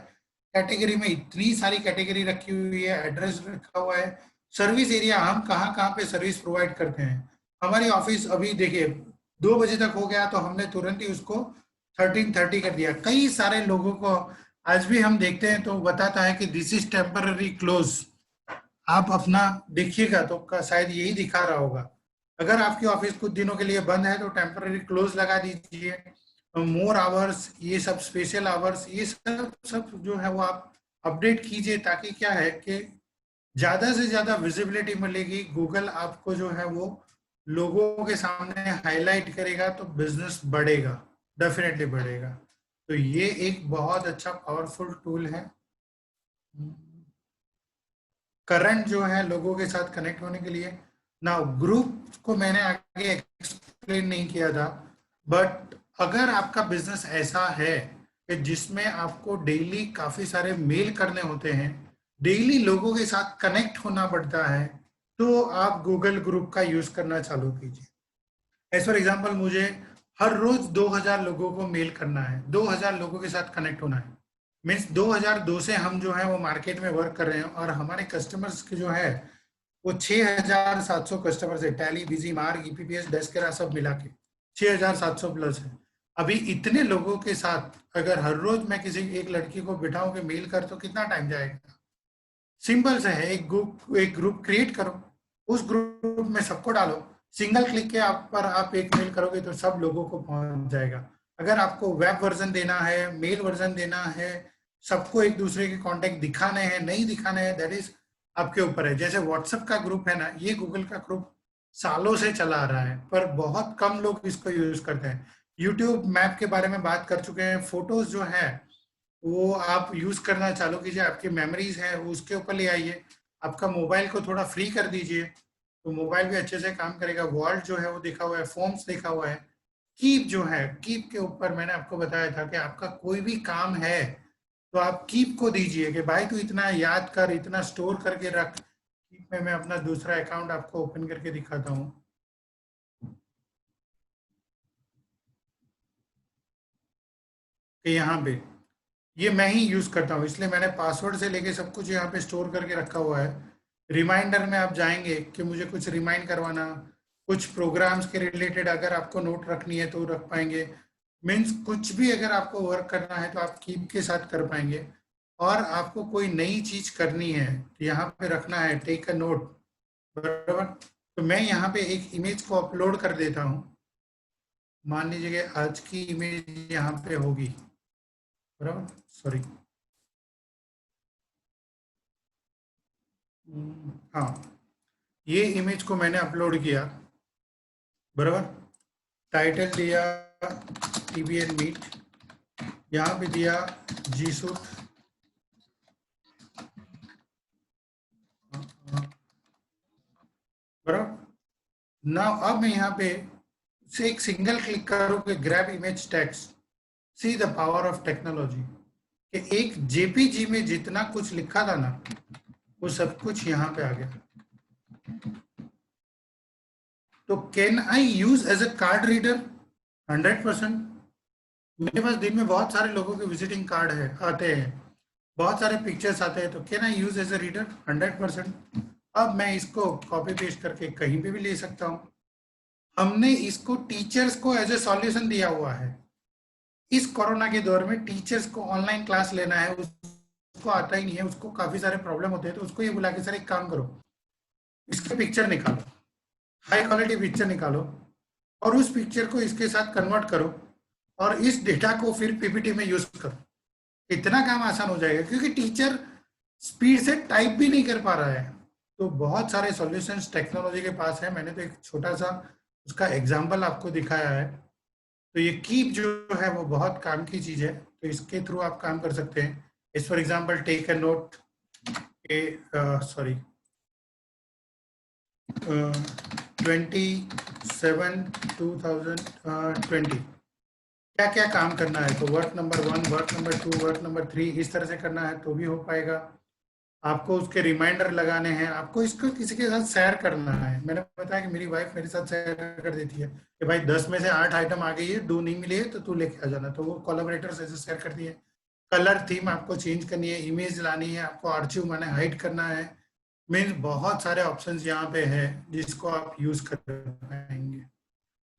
कैटेगरी में इतनी सारी कैटेगरी रखी हुई है, एड्रेस रखा हुआ है, सर्विस एरिया, हम कहाँ कहाँ पे सर्विस प्रोवाइड करते हैं। हमारी ऑफिस अभी देखिए 2 बजे तक हो गया, तो हमने तुरंत ही उसको 13:30 कर दिया। कई सारे लोगों को आज भी हम देखते हैं तो बताता है कि दिस इज टेम्पररी क्लोज। आप अपना देखिएगा तो शायद यही दिखा रहा होगा। अगर आपकी ऑफिस कुछ दिनों के लिए बंद है तो टेम्पररी क्लोज लगा दीजिए। मोर आवर्स, ये सब स्पेशल आवर्स, ये सब सब जो है वो आप अपडेट कीजिए, ताकि क्या है कि ज्यादा से ज्यादा विजिबिलिटी मिलेगी। गूगल आपको जो है वो लोगों के सामने हाईलाइट करेगा, तो बिजनेस बढ़ेगा, डेफिनेटली बढ़ेगा। तो ये एक बहुत अच्छा पावरफुल टूल है करंट जो है लोगों के साथ कनेक्ट होने के लिए। ना ग्रुप को मैंने आगे एक्सप्लेन नहीं किया था, बट अगर आपका बिजनेस ऐसा है कि जिसमें आपको डेली काफी सारे मेल करने होते हैं, डेली लोगों के साथ कनेक्ट होना पड़ता है, तो आप गूगल ग्रुप का यूज करना चालू कीजिए। एज फॉर एग्जाम्पल, मुझे हर रोज 2000 लोगों को मेल करना है, 2000 लोगों के साथ कनेक्ट होना है। मीन्स 2002 से हम जो है वो मार्केट में वर्क कर रहे हैं, और हमारे कस्टमर्स के जो है वो 6700 कस्टमर्स है। टैली, बिजी मार्क, ईपीपीएस, डेस्करा सब मिला के 6700 प्लस है। अभी इतने लोगों के साथ अगर हर रोज मैं किसी एक लड़की को बिठाऊं के मेल कर, तो कितना टाइम जाएगा? सिंपल से है, एक ग्रुप क्रिएट करो, उस ग्रुप में सबको डालो, सिंगल क्लिक के आप पर आप एक मेल करोगे तो सब लोगों को पहुंच जाएगा। अगर आपको वेब वर्जन देना है, मेल वर्जन देना है, सबको एक दूसरे के कांटेक्ट दिखाने हैं नहीं दिखाने हैं, दैट इज आपके ऊपर है। जैसे व्हाट्सएप का ग्रुप है ना, ये गूगल का ग्रुप सालों से चला आ रहा है, पर बहुत कम लोग इसको यूज करते हैं। यूट्यूब मैप के बारे में बात कर चुके हैं। फोटोज जो है वो आप यूज करना चालू कीजिए, आपकी मेमोरीज है वो उसके ऊपर ले आइए। आपका मोबाइल को थोड़ा फ्री कर दीजिए, तो मोबाइल भी अच्छे से काम करेगा। वॉल्ट जो है वो देखा हुआ है, फॉर्म्स देखा हुआ है। कीप जो है, कीप के ऊपर मैंने आपको बताया था कि आपका कोई भी काम है तो आप कीप को दीजिए कि भाई तू इतना याद कर, इतना स्टोर करके रख। कीप में मैं अपना दूसरा अकाउंट आपको ओपन करके दिखाता हूँ कि यहाँ पे ये मैं ही यूज करता हूँ, इसलिए मैंने पासवर्ड से लेके सब कुछ यहाँ पे स्टोर करके रखा हुआ है। रिमाइंडर में आप जाएंगे कि मुझे कुछ रिमाइंड करवाना, कुछ प्रोग्राम्स के रिलेटेड अगर आपको नोट रखनी है तो रख पाएंगे। मीन्स कुछ भी अगर आपको वर्क करना है तो आप कीप के साथ कर पाएंगे। और आपको कोई नई चीज करनी है तो यहाँ पे रखना है टेक अ नोट, बराबर। तो मैं यहाँ पे एक इमेज को अपलोड कर देता हूँ। मान लीजिए कि आज की इमेज यहाँ पे होगी, बराबर, सॉरी, हाँ, ये इमेज को मैंने अपलोड किया, बराबर। टाइटल दिया टीबीएन मीट, यहाँ पे दिया जी सूट, बराबर। ना अब मैं यहाँ पे से एक सिंगल क्लिक करूँ कि grab image text. See the power of technology, कि एक जेपीजी में जितना कुछ लिखा था ना, वो सब कुछ यहाँ पे आ गया। तो can I use as a card reader? 100%। मेरे पास दिन में बहुत सारे लोगों के विजिटिंग कार्ड है आते हैं, बहुत सारे पिक्चर्स आते हैं, तो can I use as a reader? 100%। अब मैं इसको कॉपी पेस्ट करके कहीं पे भी ले सकता हूँ। हमने इसको टीचर्स को एज ए सॉल्यूशन दिया हुआ है। इस कोरोना के दौर में टीचर्स को ऑनलाइन क्लास लेना है, उसको आता ही नहीं है, उसको काफी सारे प्रॉब्लम होते हैं, तो उसको ये बुला के सर एक काम करो, इसके पिक्चर निकालो, हाई क्वालिटी पिक्चर निकालो, और उस पिक्चर को इसके साथ कन्वर्ट करो, और इस डेटा को फिर पीपीटी में यूज करो। इतना काम आसान हो जाएगा, क्योंकि टीचर स्पीड से टाइप भी नहीं कर पा रहा है। तो बहुत सारे सॉल्यूशंस टेक्नोलॉजी के पास है। मैंने तो एक छोटा सा उसका एग्जांपल आपको दिखाया है। तो ये कीप जो है वो बहुत काम की चीज है, तो इसके थ्रू आप काम कर सकते हैं। As for example take a note, sorry, 27/2020 क्या क्या काम करना है, तो work number 1, work number 2, work number 3, इस तरह से करना है तो भी हो पाएगा। आपको उसके रिमाइंडर लगाने हैं, आपको इसको किसी के साथ शेयर करना है। मैंने बताया कि मेरी वाइफ मेरे साथ शेयर कर देती है कि भाई 10 में से 8 आइटम आ गई है, 2 नहीं मिली है तो तू लेके आ जाना, तो वो कोलैबोरेटर से शेयर करती है। कलर थीम आपको चेंज करनी है, इमेज लानी है, आपको आर्चिव माने हाइड करना है। मीन्स बहुत सारे ऑप्शंस यहाँ पे है जिसको आप यूज कर पाएंगे,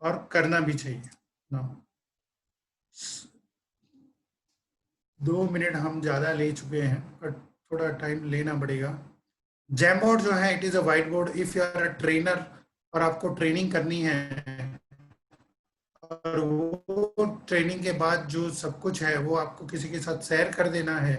और करना भी चाहिए ना। 2 मिनट हम ज़्यादा ले चुके हैं, बट थोड़ा टाइम लेना पड़ेगा। जैमबोर्ड जो है, it is a whiteboard. If you are a trainer और आपको ट्रेनिंग करनी है, और वो ट्रेनिंग के बाद जो सब कुछ है वो आपको किसी के साथ शेयर कर देना है,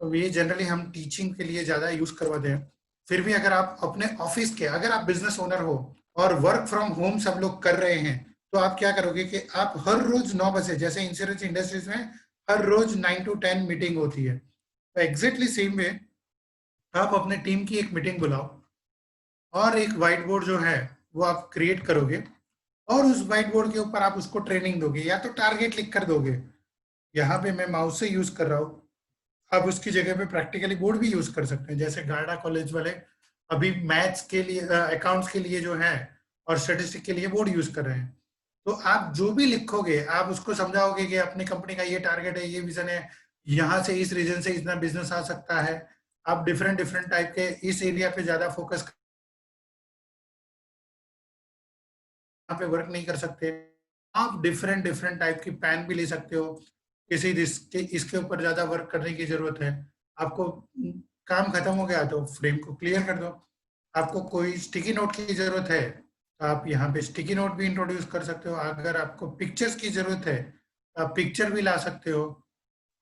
तो ये जनरली हम टीचिंग के लिए ज़्यादा यूज़ करवाते हैं। फिर भी अगर आप अपने ऑफिस के, अगर आप बिजनेस ओनर हो और वर्क फ्रॉम होम सब लोग कर रहे हैं, तो आप क्या करोगे कि आप हर रोज 9 बजे, जैसे इंश्योरेंस इंडस्ट्रीज में हर रोज 9 to 10 मीटिंग होती है, तो एग्जैक्टली सेम वे आप अपने टीम की एक मीटिंग बुलाओ, और एक व्हाइट बोर्ड जो है वो आप क्रिएट करोगे, और उस व्हाइट बोर्ड के ऊपर आप उसको ट्रेनिंग दोगे, या तो टारगेट लिख कर दोगे यहाँ पे मैं माउस से यूज कर रहा हूँ, आप उसकी जगह पे प्रैक्टिकली बोर्ड भी यूज कर सकते हैं। जैसे गार्डा कॉलेज वाले अभी मैथ्स के लिए, अकाउंट्स के लिए जो है और स्टेटिस्टिक के लिए बोर्ड यूज कर रहे हैं। तो आप जो भी लिखोगे आप उसको समझाओगे कि अपनी कंपनी का ये टारगेट है, ये विजन है, यहाँ से इस रीजन से इतना बिजनेस आ सकता है, आप डिफरेंट डिफरेंट टाइप के इस एरिया पे ज्यादा फोकस पे वर्क नहीं कर सकते। आप डिफरेंट डिफरेंट टाइप की पेन भी ले सकते हो, किसी इसके ऊपर ज्यादा वर्क करने की जरूरत है, आपको काम खत्म हो गया तो फ्रेम को क्लियर कर दो। आपको कोई स्टिकी नोट की जरूरत है तो आप यहाँ पे स्टिकी नोट भी इंट्रोड्यूस कर सकते हो। अगर आपको पिक्चर्स की जरूरत है तो आप पिक्चर भी ला सकते हो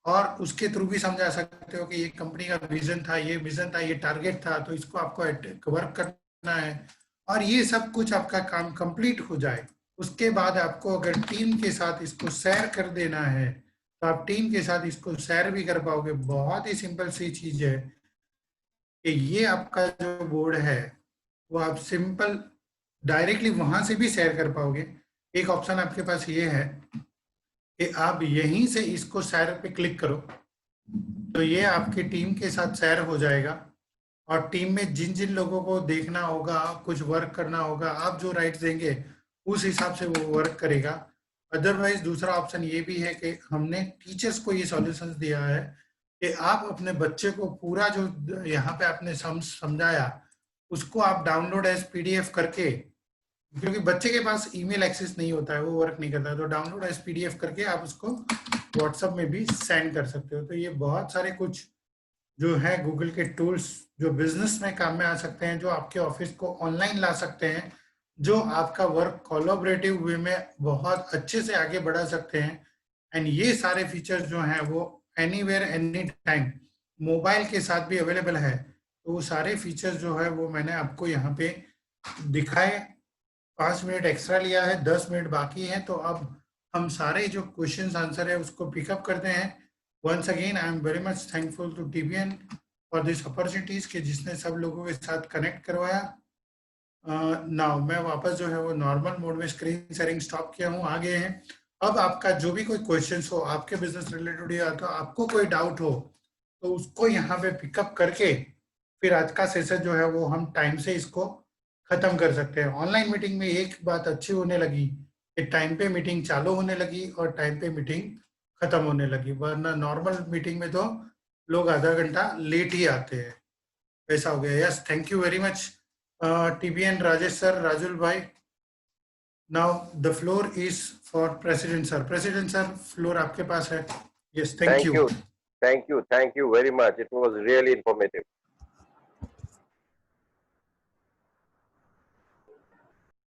और उसके थ्रू भी समझा सकते हो कि ये कंपनी का विजन था, ये विजन था, ये टारगेट था, तो इसको आपको वर्क करना है। और ये सब कुछ आपका काम कंप्लीट हो जाए उसके बाद आपको अगर टीम के साथ इसको शेयर कर देना है तो आप टीम के साथ इसको शेयर भी कर पाओगे। बहुत ही सिंपल सी चीज है कि ये आपका जो बोर्ड है वो आप सिंपल डायरेक्टली वहां से भी शेयर कर पाओगे। एक ऑप्शन आपके पास ये है कि आप यहीं से इसको शेयर पे क्लिक करो तो ये आपकी टीम के साथ शेयर हो जाएगा और टीम में जिन जिन लोगों को देखना होगा, कुछ वर्क करना होगा, आप जो राइट्स देंगे उस हिसाब से वो वर्क करेगा। अदरवाइज दूसरा ऑप्शन ये भी है कि हमने टीचर्स को ये सॉल्यूशंस दिया है कि आप अपने बच्चे को पूरा जो यहाँ पे आपने समझाया उसको आप डाउनलोड एज पीडीएफ करके, क्योंकि बच्चे के पास ईमेल एक्सेस नहीं होता है, वो वर्क नहीं करता है, तो डाउनलोड एज पीडीएफ करके आप उसको व्हाट्सएप में भी सेंड कर सकते हो। तो ये बहुत सारे कुछ जो है गूगल के टूल्स जो बिजनेस में काम में आ सकते हैं, जो आपके ऑफिस को ऑनलाइन ला सकते हैं, जो आपका वर्क कोलैबोरेटिव वे में बहुत अच्छे से आगे बढ़ा सकते हैं। एंड ये सारे फीचर्स जो हैं वो एनीवेयर एनी टाइम मोबाइल के साथ भी अवेलेबल है। तो वो सारे फीचर्स जो है वो मैंने आपको यहाँ पे दिखाए। 5 मिनट एक्स्ट्रा लिया है, 10 मिनट बाकी है, तो अब हम सारे जो क्वेश्चंस आंसर है उसको पिकअप करते हैं। Once again I am very much thankful to TBN for this opportunities के जिसने सब लोगों के साथ कनेक्ट करवाया। नाउ मैं वापस जो है वो नॉर्मल मोड में स्क्रीन शेयरिंग स्टॉप किया हूँ, आ गए हैं। अब आपका जो भी कोई क्वेश्चंस हो आपके बिजनेस रिलेटेड या तो आपको कोई डाउट हो तो उसको यहाँ पे पिकअप करके फिर आज का सेशन जो है वो हम टाइम से इसको खत्म कर सकते हैं। ऑनलाइन मीटिंग में एक बात अच्छी होने लगी कि टाइम पे मीटिंग चालू होने लगी और टाइम पे मीटिंग खत्म होने लगी, वरना नॉर्मल मीटिंग में तो लोग आधा घंटा लेट ही आते हैं। ऐसा हो गया। Yes, thank you very much TBN, Rajesh sir, Rajul भाई। Now the floor is for president sir. President sir, floor आपके पास है। Yes, thank you. Thank you very much. It was really informative.